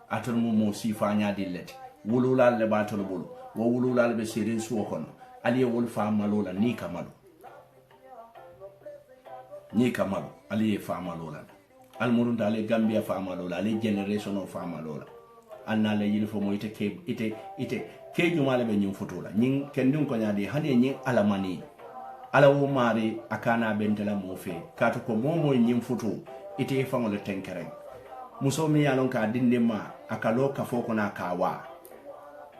atulu mo sifa nyaadi leti wululal le batulu bulu wo wululal be sirin suwo kono ali wol fa malola ni kamalu ali fa malola almurun dale Gambia fa malola ali generation of fa malola anna le yilfo mo ite ke jumale be nyum futula nyin kendum ko nyaadi hani nyin alamani ala wo mari akana bentela mo fe kato ko momo nyim futu ite fa ngol tenkere muso mi yalon ka dinde ma akalo ka foko na kawa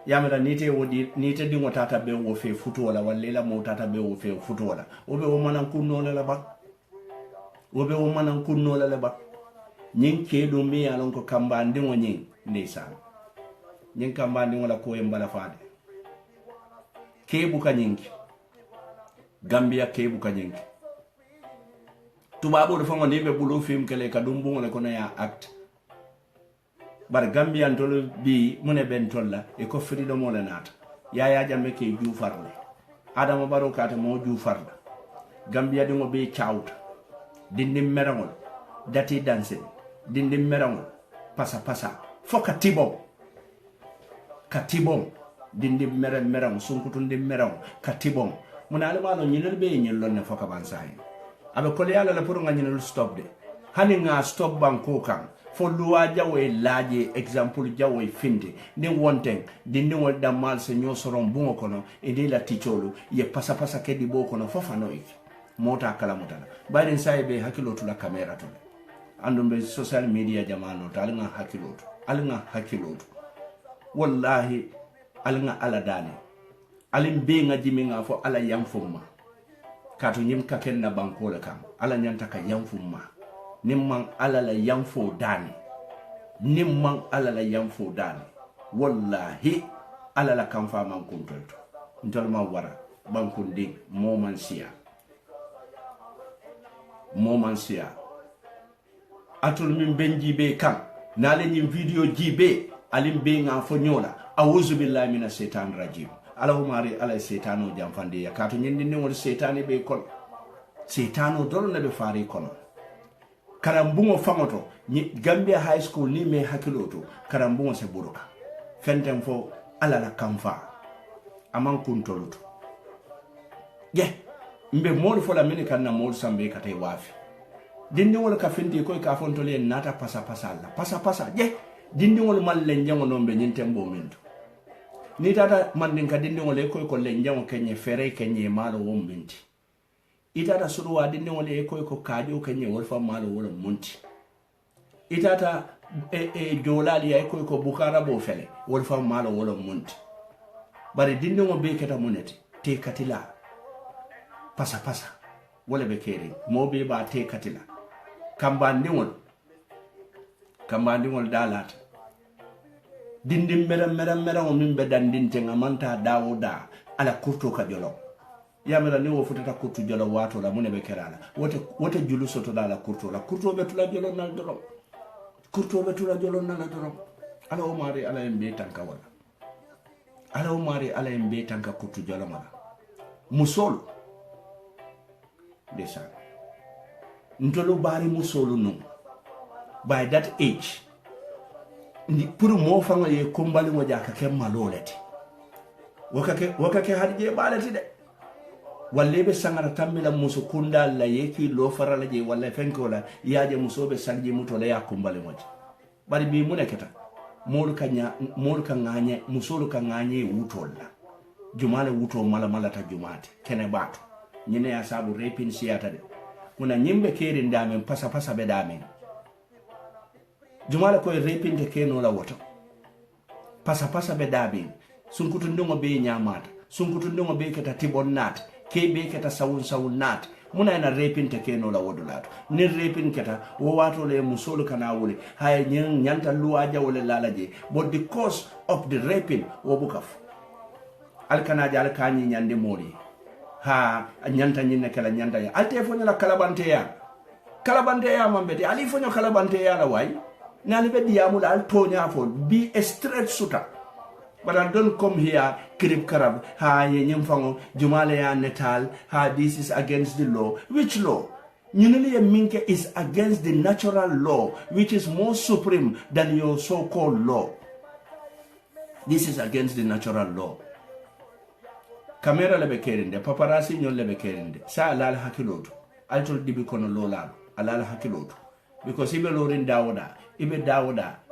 yamela nite wodi nite dingo tata be wo fe futu wala wallela mo tata be wo fe futu wala obe wo manan kunno la ba nyin ke do mi yalon ko kamba ndingo nyin ndeysaan nyin kamba ndingo la ko e mbala faade ke buka nyinki Gambia ke buka nyinki tubabo do fango ndebe bulu film kele ka dum bungo le kono ya act bar Gambia ndol bi mune ben tolla e ko freedom wala nata ya jamme ke ju farle adama baro kata mo ju farla Gambia dingo be chawta dindi merangol dati dancing dindi merangol pasa foka katibom dindi merang sunkutu dindi merang katibom muna almano nyinel be nyello ne foka bansay abe ko yalla la pour nga nyinel stop de hani nga stop banko kan fo luwa jawe laaje example jawe finde ni wonten dindi wol damal se nyosoron bungo kono indi la ticholu ye pasa kedi bo kono fofano iki mota kala mutala bayin sai be hakilotu la camera to andum be social media jamano to alnga hakilotu wallahi alnga ala dani alim be nga jiminga fo ala yamfumma kato nyim kaken na bankola kam ala nyanta ka yamfumma nimman ala la yamfo dani wallahi ala la kamfa man kuntolto ntolma wara bankundi momansia atul min benji be kam nale nyim video jibe alim be nga fo nyola a'udhu billahi minash shaitanir rajim alahumari ala setano jamfande ya kato nyindi ni wol setani be kon setano dol na be fari kono karambungo famoto Gambia High School ni me hakiloto karambungo se buruka fenten fo ala la kamfa aman kuntoluto mbe mol fo la mini kanna mol sambe kate wafi dindi wol ka fenti ko ka fontole nata pasa dindi wol mal len jango nombe nyintembo minto ni tata mandinka dindiŋole koy ko lenjaŋo keñe fere keñe maalo wo minti itata suruwa dindiŋole koy ko kaajo keñe wol fa maalo wolo munti itata joolali ay koy ko bukara bo fele wol fa maalo wolo munti bari dindiŋo be keta muneti te katila pasa pasa wala be keri mo be ba te katila kambandiŋol dalata dindim mera min be dandinte ngamanta dawo da ala kurto ka jolo yamira ni wo futata kurtu jolo wato la mune be kerala wote julu soto da la kurto be tula jolo nal dorom ala o mari ala embe tanka wala ala o mari ala embe tanka kurtu jolo mala musol desa ntolo bari musolu no by that age ni pour mo fanga ye kombali mo jaka ke malolete wakake harje balati de walle be sangara tambila muso kunda la yeki lo farala je walla fenko la yaaje muso be sanji muto la ya kombali mo bari bi mu nekata mol ka nganye musolu ka nganye wutolla jumale wuto mala ta jumate kene bato nyine ya sabu repin siyata de kuna nyimbe keri ndamen pasa be damen jumala koy repin de keno la woto pasa be damen sunkutu ndongo be nyamata sunkutu ndongo be keta tibon nat ke be keta sawun nat muna na repin te keno la wodulato ni repin keta wo wato le musolo kana wole hay nyanta luwaja wole lalaje but the cause of the raping wo bukaf alkana jal kani nyande moli ha nyanta nyinne kala nyanta ya alte fonyo la kalabante ya mambeti ali fonyo kalabante ya la way nali be diamu la altonya fo be a straight shooter but I don't come here krib karab ha ye nyimfango jumale ya netal ha this is against the law. Which law? Nyunili minke is against the natural law which is more supreme than your so-called law. This is against the natural law. Kamera lebe kerinde paparazzi nyol lebe kerinde sa alala hakilotu altol dibi kono lola alala hakilotu because ibe lorin dawoda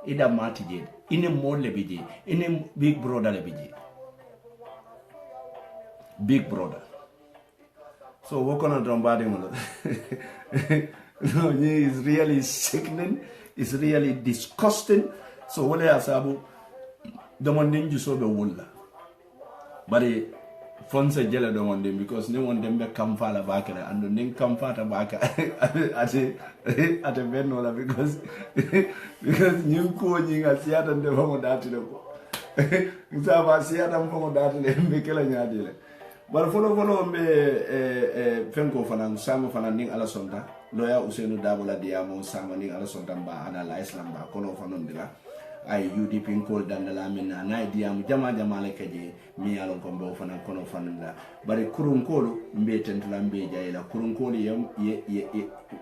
ida matije ine mo lebije ine big brother lebije big brother so wokona drombade mo no is really sickening, is really disgusting. So wale asabu domandin juso be wulla bari fonse jele domandin because ni won dembe kamfala bakere ando nin kamfata baka ate benno la because nyim ko nyinga siata ndeba mo dati ko musaba siata mo dati le mbe kala nyaadi le bar folo mbe fenko fana sama fana ning ala sonta loya Ousainou Darboe diamo sama ning ala sonta ba ana la islam ba kono fanon dila ay UDP ko dandala minna na diamu jama le kaje mi alon ko mbo fana kono fananda bari kurun kolo mbe tentula mbe jayla kurun kolo ye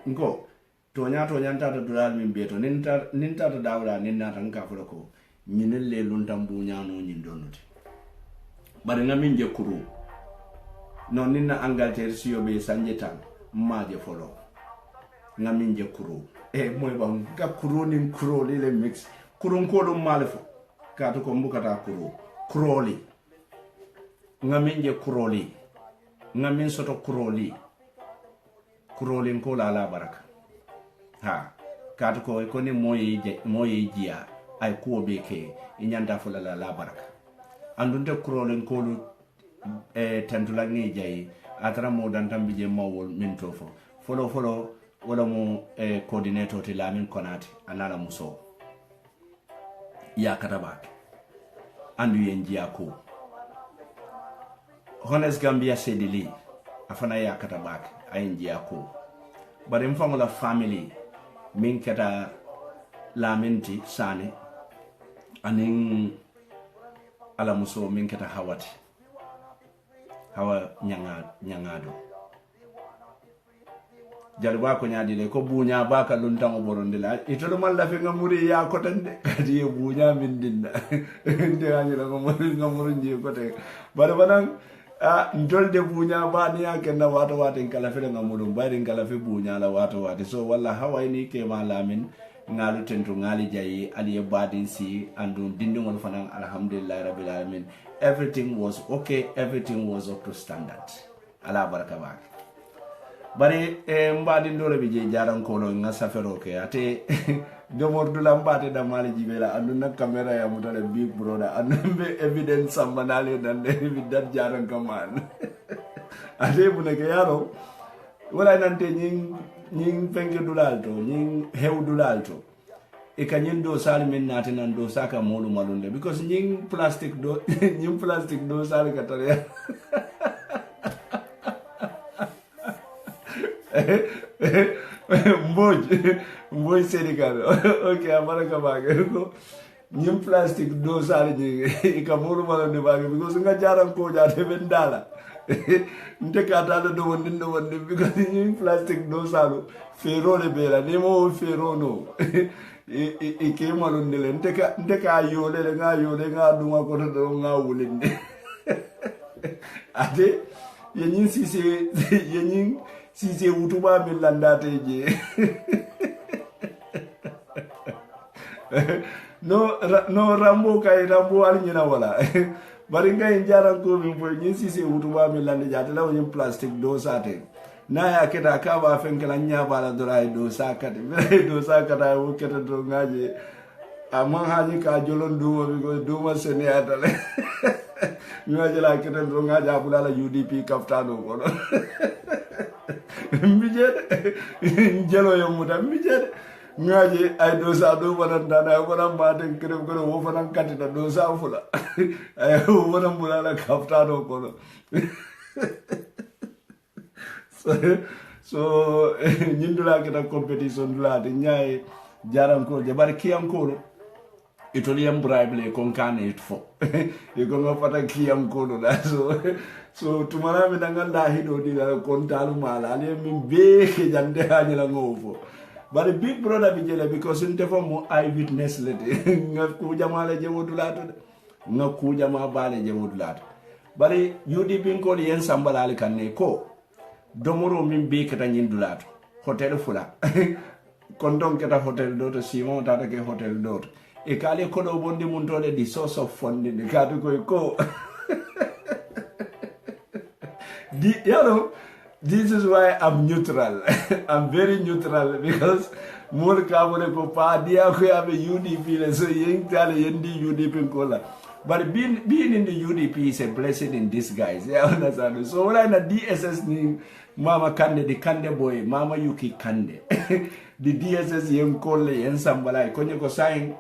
ngo tonya tata dulal min beto nin tata dawra nin na tan ka fulo ko nyinel le luntam bu nyaano nyin donuti bari ngamin je kuru non ninna Angleterre siyo be sanje tan maaje folo ngamin je kuru moy bam ga kuru nin kuro li le mix kurun ko dum malefo ka to ko mbukata kuroli ngamin je kuroli ngamin soto kuroli ko la baraka ha ka to ko ni moye jiya ay ko be ke inyanda fo la baraka andunde kurolin ko lu tentula ngi jayi atara mo dan tambi je mawol min to folo wala mo coordinator ti Lamin Konate anala muso ya kataba andu yenjia ko Honest Gambia sedili afana ya kataba ayenjia ko bare mfango la family min kata Laminti sane anin ala muso min kata hawa nyangado jalba ko nyaadi le ko buunya baka luntango borondela itolo malla fe ngamuri ya ko tande kadi e buunya min dinda nde ani la ngamuri nji ko te bare banan ndolde buunya ba ni ya kenna wato kala fe ngamulum bayri kala fe buunya la wato so walla hawa ni ke ma Lamin ngalu tentu ngali jayi ali badin si andu dindingol fanan alhamdulillah rabbil alamin. Everything was okay, everything was up to standard. Ala baraka ba. Bari mbadin dole bi je jaran ko lo nga safero ke ate domor dula mbade da mali jibela andu na camera ya mutale big brother andu be evidence sambanale dan bi dat jaran kaman. Ate bu ne ke yaro wala nante ñing penke dulalto ñing hew dulalto e kanyen do sal men nati nan do saka molu malunde because ñing plastic do ñing plastic do sal katare mboj sedikal okay abaraka bage ko ñing plastic do sal ñi e ka molu malunde bage because nga jaran ko jate ben dala ndekata do wonde because ni plastic do salu fero le bela ni mo fero no e ke malonde le ndeka yole le nga duma ko do nga wulinde ade yenin sise wutuba mi landate je no rambo al nyina wala bari ngay jaran ko mi boy ñi ci wutuba mi lande jate law ñim plastique do sate na ya keta ka ba fen kala nya bala doray do sakate do sakata wo keta do ngaje amman haji ka jolon do mi ko do ma sene atale mi waje la keta do ngaje abula la UDP kaftano ko do mbije jelo yo muta mbije ngaji ay dosa do banan dana banan maden kere kere wo banan katita dosa fula ay wo banan bulala kaftano kono so nyindula kita competition dula de nyaay jaran ko je bar kiyam ko itolian bribe kon kane it fo e ko ngafata kiyam ko do da so tumana mi dangal da hido di la kon talu mala ale min be ke jande hanyala ngofo. But the big brother bijele because in tefo mo eyewitness lete nga kuja male je wodulato nga kuja ma bale je wodulato bari UDP ko yen sambala al kanne ko domoro min be kata nyindulato hotel fula kon don kata hotel do to Simon tata ke hotel do e kale ko do bondi mun tole di source of funding de kadu ko di yaro. This is why I'm neutral. I'm very neutral because more kabone ko pa dia ko abe UDP so yeng tale yendi UDP kola. But being in the UDP is a blessing in disguise. Yeah, understand. So when I DSS ni Mama Kande the Kande boy, Mama Yuki Kande. The DSS yeng kole yen sambala konye ko sign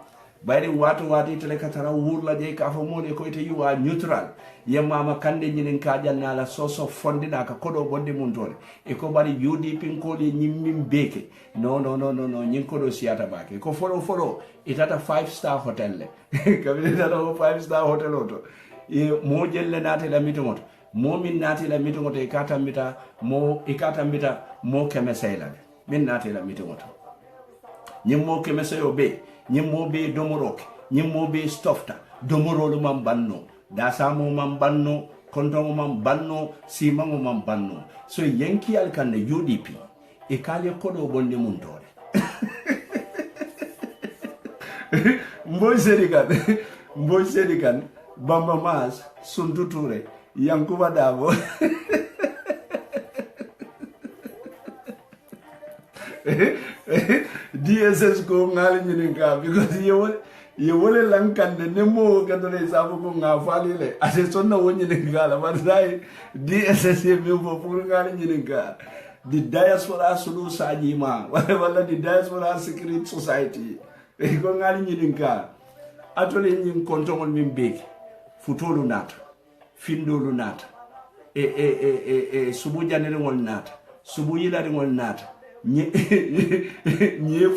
by the watu tele katara wurla de ka famone ko ite you are neutral. Ye Mama Kande nyinin kaja na la source of funding aka kodo bonde muntole e ko bari UDP nkoli nyimmin beke no nyin kodo siata bake ko follow itata 5-star hotel le kabile tata 5-star hotel oto e mo jelle nati la mitomoto mo min nati la mitomoto e kata mita mo kemesela min nati la mitomoto nyimmo kemeseyo be nyimmo be domoroke nyimmo be stofta domorolo mambanno da samu man banno kontomo man banno simango man banno so yanki alkande UDP e kale kodo bonde mun tore mboy sedikan Bamba Mas Suntu Touré Yankuba Dabo DSS ko ngali nyini ka because ye wole lankande nemo kadole sabu ko ngafali le ase sonna wonyi ne gala barzai DSS ye mbo pour ngali nyini ka the diaspora sulu sajima wala the diaspora secret society e ko ngali nyini ka atole nyin kontongol min bek futolu nata findolu nata subu janere ngol nata subu yilari ngol nata nye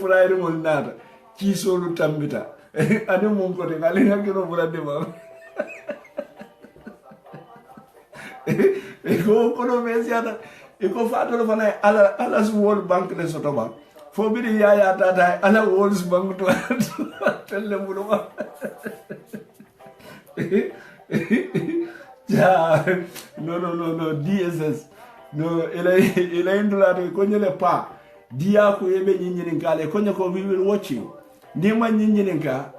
fulaire ngol nata kisolu tambita ane mun ko te ngale ngakiro bulande ba ko no mesiata ko fatolo fana ala World Bank le sotoba fo biri yaya tata ala World Bank to telle muluma ja no DSS no ela indulate ko nyele pa dia ko yebe nyinyin kale ko nyako we will watch you ni man nyinyin ka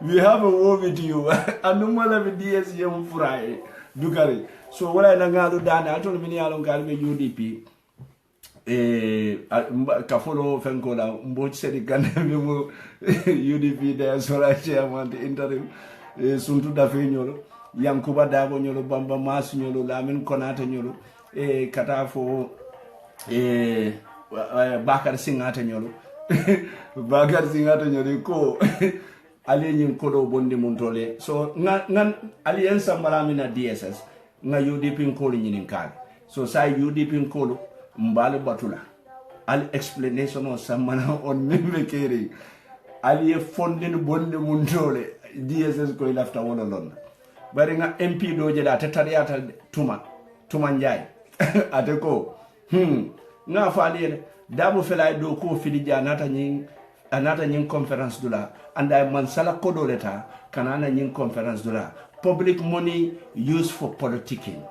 we have a war with you anu mala be DS yem furai dukari so wala na ngadu dana atol min yalon kalbe UDP ka follow fenko la mbo sedi gande mo UDP de sola chairman the interim suntu da fe nyolo Yankuba Dabo nyolo Bamba Mas nyolo Lamin Konata nyolo kata fo Bakar Singata nyolo Bakar Singata nyolo ko ali nyin kodo bondi muntole so ngan alliance maramina DSS nga UDP ko nyin kan so sai UDP ko mbale batula al explanation on samana on membe keri ali fondin bondi muntole DSS ko lafta wala lon bari nga MP do jela te tariyata tuma njay ate ko nga faali dabo felay do ko fili janata nyin conference dula anda man sala kodo leta kanana nyin conference dula public money used for politicking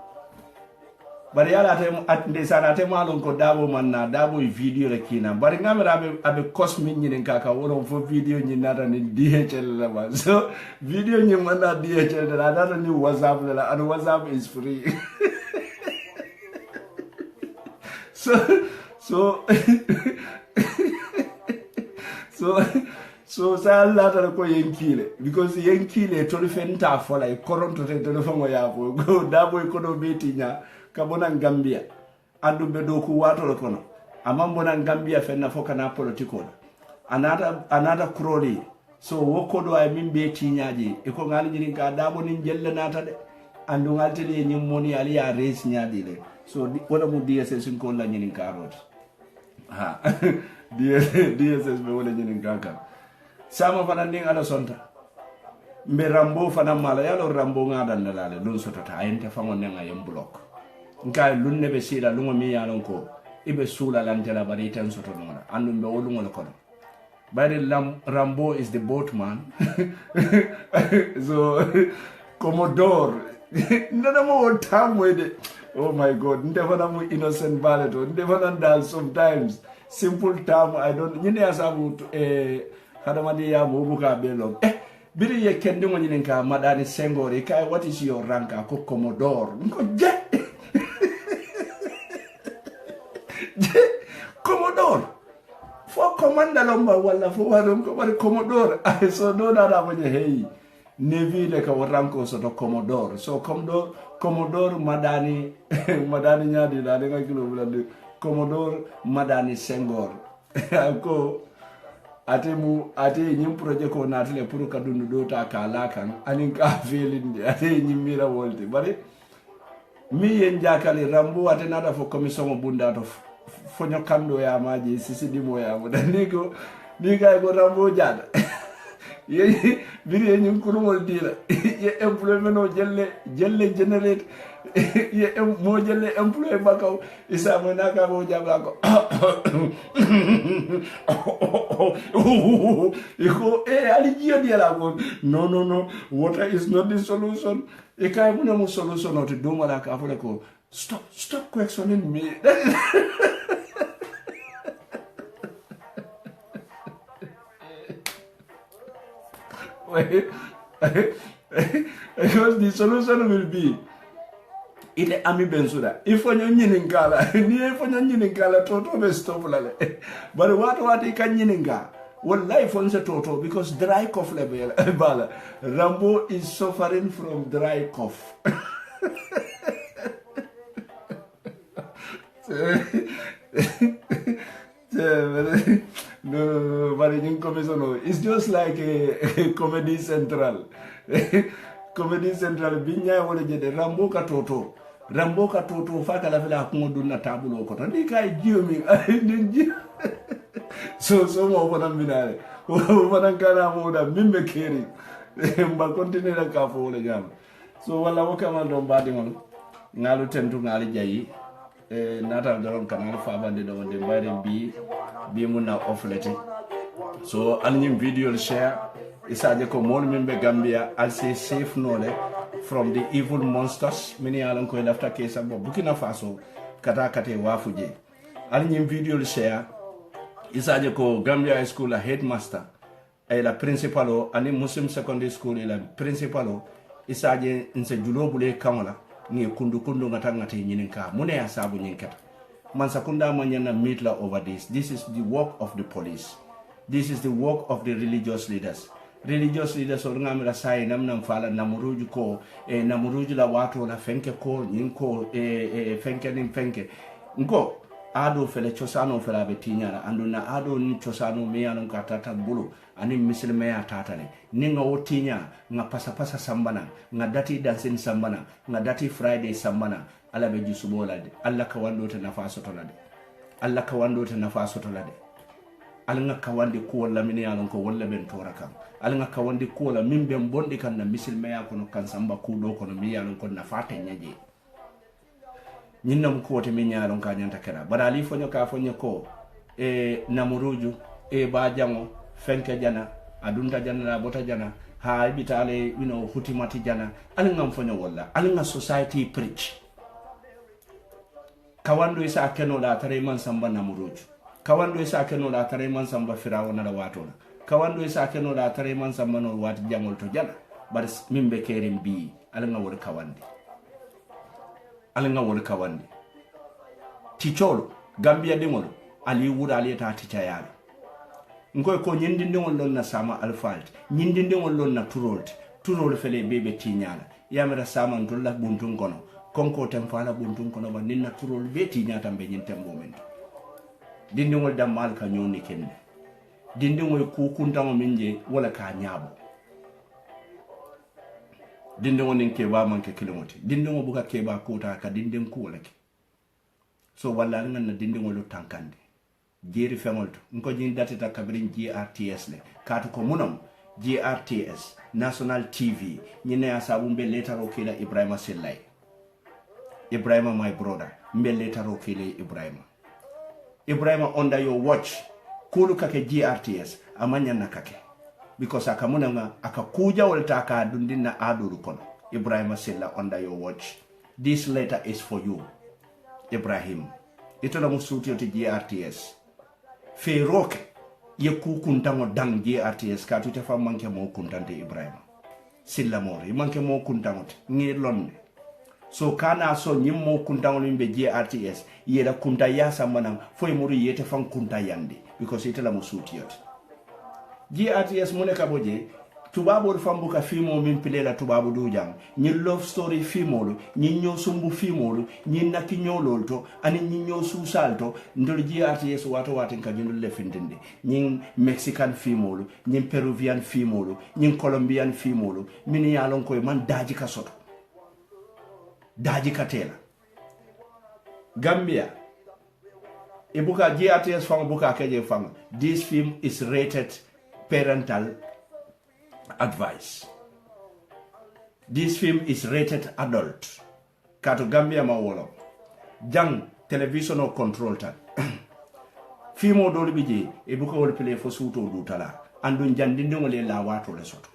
bari yala te atnde sana te malon ko dabo manna dabo video rekina bari ngamera abe cosmic nyin kaka wono fo video nyin nata ni DHL la ba so video nyin manna DHL la nata ni WhatsApp la and WhatsApp is free so sa Allah ta ko yenkile because yenkile to fenta fola e koronto te telephone ya fo go dabo ko do betinya kabona Gambia andu be do ku wato kono amambona Gambia fenna fokana political anata kroli so woko do ay min be tinyaaji e ko ngali nyini ka dabo ni jelle nata de andu ngalti de nyim moni ali ya race nyaadi le so wala mu DSS ko la nyini ka rot ha DSS be wala nyini ka sama fana ning ala sonta mbe rambo fana mala yalo rambo ngada nalale lun sotata ayente fango nenga yem block nka lunne be sila lungo mi yalon ko ibe sula lantela bari tan soto ngona andum be wolungo le kono bari rambo is the boatman so commodore nana mo tam wede oh my god ndefana mo innocent baleto ndefana dal sometimes simple term I don't nyine asabu hadamadi ya mo buka belong biri ye kendi ngo nyine ka madani sengore kai what is your rank ko commodore ngo je Commodore for commander lomba wala for wadum ko bari Commodore so do na da wonye hey navy le ka ranko so to Commodore so Commodore madani nyadi da nga kilo bulande Commodore madani Senghor ko ate nyim projet ko natale pour ka dundu do ta kala kan anin ka felinde ate nyimira wolte bari mi yen jakali rambu ate nada fo commission bunda to fonyo kando ya maji sisi dimo ya mo dani ko ni kay ko rambu jada ye biri en nyum kuno dila ye employment o jelle generate ye mo jelle employé bakaw isa mo naka mo jabla ko iko ali jio dia ko no water is not the solution e kay mo no solution o to do mala ka fole ko stop questioning me because the solution will be ite ami bensuda ifonyo nyiningala ni ifonyo nyiningala toto be stop lale but what ikan nyininga wallahi fonse toto because dry cough level bala Rambo is suffering from dry cough no, but in commission, it's just like a Comedy Central. Comedy Central, binya wale jede Rambo ka toto faka la vela kundu na tabulo ko tan dika jiyo mi so mo fona minale o fona kana mo da mimbe keri mba continue la ka fo le jam so wala wo kama do mbadi ngol ngalu tentu ngali jayi nata doron kanal fa bande do wonde mbare bi mun na offlete so alnyim video share isaje ko mon membe Gambia al say safe nole from the evil monsters mini alon ko lafta kesa bo Burkina Faso kata kate wafuje ali ñim video le share isaje ko Gambia High School la headmaster e la principal o ani Muslim Secondary School la principal o isaje nse julobule kamola ni kundu ngata ngata ñinin ka mune ya sabu ñin keta man sakunda manyana mitla over this is the work of the police, this is the work of the religious leaders o ngamira sai namnam fala namuruju ko namuruju la watu la fenke ko ñin ko fenke nim fenke ngo ado fele chosano fela be tinyara anduna ado ni chosano me yanon ka tata bulu ani misilme ya tatale ninga wotinya nga pasa sambana nga dati dancing sambana nga dati Friday sambana ala be jusubola de alla ka wando ta nafaso to lade alla ka wando ta nafaso to lade al nga ka wande ko wala min yanon ko wala ben tora kam al nga ka wande ko la min ben bondi kan na misilme ya kono kan samba ku do kono mi yanon ko nafata nyaje ñinnam ko te min ñaaron ka ñanta kera bara ali fonyo ka fonyo ko namuruju ba jango fenke jana adunta jana la bota jana ha bitale hutimati jana alingam fonyo walla alinga society preach kawando isa keno la tare man samba namuruju kawando isa keno la tare man samba firawona la watola kawando isa keno la tare man samba no wati jangol to jana bar mimbe kerim bi alinga wor kawandi alinga wol kawandi ticholo Gambia dingolo ali wura ali ta ticha yala ngoy ko nyindi dingol lon na sama alfalt nyindi dingol lon na turol fele bebe tinyala yamira sama ndolla buntun kono konko temfala buntun kono ba ninna turol be tinyata be nyintem moment dindingol damal ka nyoni kenne dindingol ku kuntamo minje wala ka nyabo dindingo nin keba manke kilomoti dindingo buka keba kota ka dindin ku wala ke so wala ngan na dindingo lo tankande jeri femolto nko jin datita kabrin GRTS le katu ko munam GRTS National TV nyine asabu mbe letaro kila Ibrahima Sellay Ibrahima my brother mbe letaro kila Ibrahima under your watch kulu kake GRTS amanya nakake because akamuna nga akakuja walta ka dundina aduru kono Ibrahima Sella under your watch. This letter is for you Ibrahim itola musuti oti GRTS feroke ye ku kuntango dang GRTS ka tuta fa manke mo kuntante Ibrahima Sella mori manke mo kuntango ngi lonne so kana so nyimmo kuntango mbe GRTS yeda kunta ya samana foy muri yete fan kunta yande because itola musuti oti GRTS moneka boje tubabo fambuka fimo min pilela tubabo dujang ni love story fimolo ni nyo sumbu fimolo ni nakinyololto ani ni nyo susalto ndol GRTS wato watin ka jindul le findinde ni Mexican fimolo ni Peruvian fimolo ni Colombian fimolo min yalon koy man daji ka soto daji ka tela Gambia ibuka GRTS fang buka keje fang this film is rated parental advice. This film is rated adult. Kato Gambia mawolo. Jang television or control ta. Fimo doli bije ebuka wol pele fo suto dutala. Andun jan dindingol la wato le soto.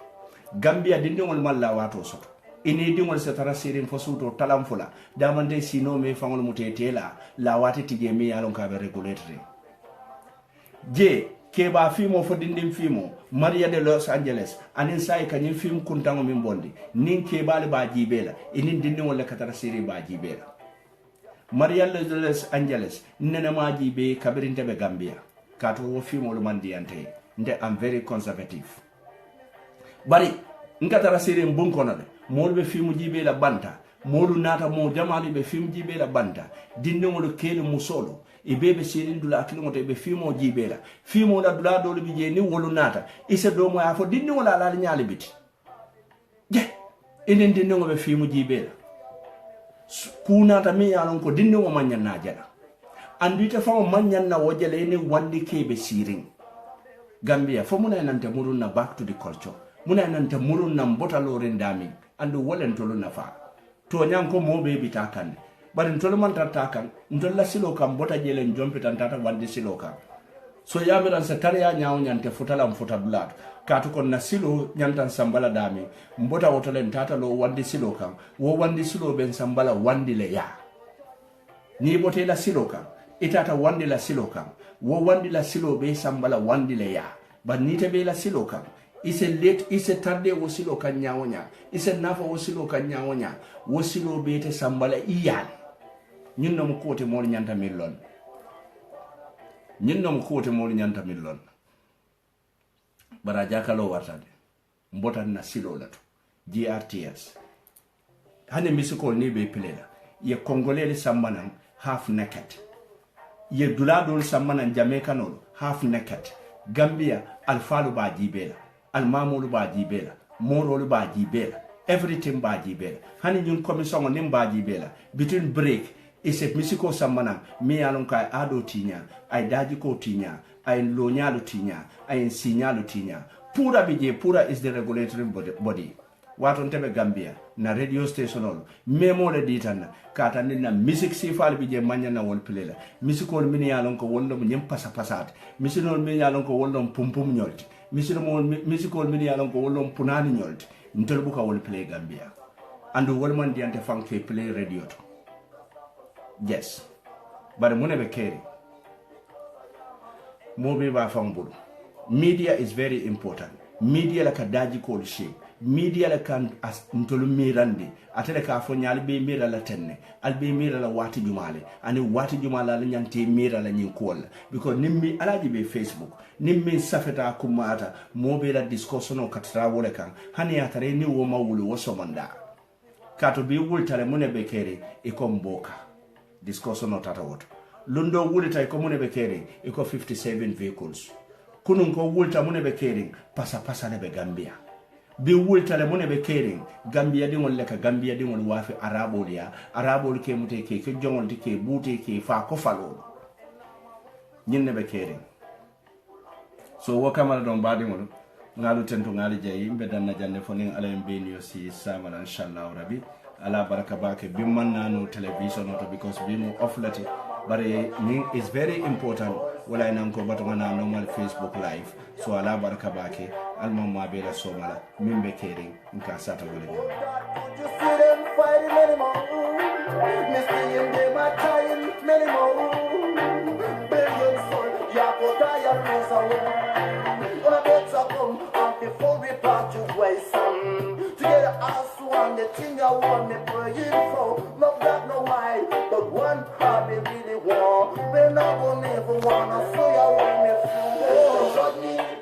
Gambia dindingol mal la wato soto. Ini dingol se tara sirin fo suto talam fula. Damande sino me fangol mutetela la wati tije me yalon ka be regulatory. Je keba fimo fo dindim fimo Maria de Los Angeles anin sai kanyin film kuntango min bondi nin kebale ba jibela inin dindin wala katara siri ba jibela Maria de Los Angeles nena ma jibe kabirinte be Gambia kato wo film lo mandi ante nde am very conservative bari nkatara siri mbunkono de molbe film jibela banta molu nata mo jamali be film jibela banta dindin wala kele musolo e bebe sirin dula akilimo te be fimo jibela fimo la dula do bi je ni wolu nata ise do mo afo dinni wala la nyaali biti je enen dinni ngo be fimo jibela ku nata mi yalon ko dinni ngo manyan na jara andite fa manyan na wojele ni wandi ke be sirin Gambia fo muna nante murun na back to the culture muna nante murun na mbota lo rendami andu wolen tolo na fa to nyanko mo be bitakande bari ntolo man tatakan ntolla silo kam bota jelen jompi tan tata wandi silo kam so yamiran sa tariya nyaaw nyante futala mfuta dulat katu kon na silo nyantan sambala dami mbota wotolen tata lo wandi silo kam wo wandi silo ben sambala wandi le ya ni bote la silo kam itata wandi la silo kan wo wandi la silo be sambala wandi le ya ba nite be la silo kan ise tarde wo silo kan nyawonya ise nafa wo silo kan nyawonya wo silo be te sambala iyal ñun no ko te mo nyanta millon ñun no ko te mo nyanta millon bara jakalo wartade mbotan na silo lato GRTS hane misikol ni be pilela ye congolais sambanan half naked ye duladol sambanan jamaicanol half naked Gambia alfalu ba jibela almamulu ba jibela morolu ba jibela everything ba jibela hani ñun commission nim ba jibela between break ise misiko sambanan mi yalon kay ado tinya ay daji ko tinya ay lonyalu tinya ay signalu tinya pura is the regulatory body waton tebe Gambia na radio station ol memo le ditan kata ni na music sifal bi je manya na wol pilela musical min yalon ko wollo mo nyem pasa pasat musical min yalon ko wollo pumpum nyolti musical min yalon ko wollo punani nyolti ntol bu ka wol play Gambia andu wol man diante fanke play radio to yes bare mo ne be keri mo be ba fambulu media is very important media la ka daji ko shape media la kan ntolu mirandi atele ka fo nyaal be mira la tenne al be mira la wati jumale ani wati jumala la nyanti mira la nyin ko because nimmi alaji be Facebook nimmi safeta kumata mo be la discussion o katra wole kan hani atare ni wo mawulu wo somanda kato bi wultale mune be kere e ko mboka discussion o tata woto lundo wulita e ko mune be kere e ko 57 vehicles kunun ko wulta mune be kere pasa ne be Gambia bi wultale mune be kering Gambia dingol leka Gambia dingol wafi arabol ya arabol ke mute ke jongol ke bute ke fa ko falo nyinne be kering so wo kamala don badingol ngalu tentu ngali jayi be danna jande fonin ala en yo si samala inshallah rabbi ala baraka bake bimman nanu television to because bimu offlati bare ni is very important wala nan ko bato na normal Facebook live so ala baraka bake almamma be la somala min be kering nka sata wala the thing I want me praying for. Not that no why, but one heart me really want. When I go never wanna say I want me through.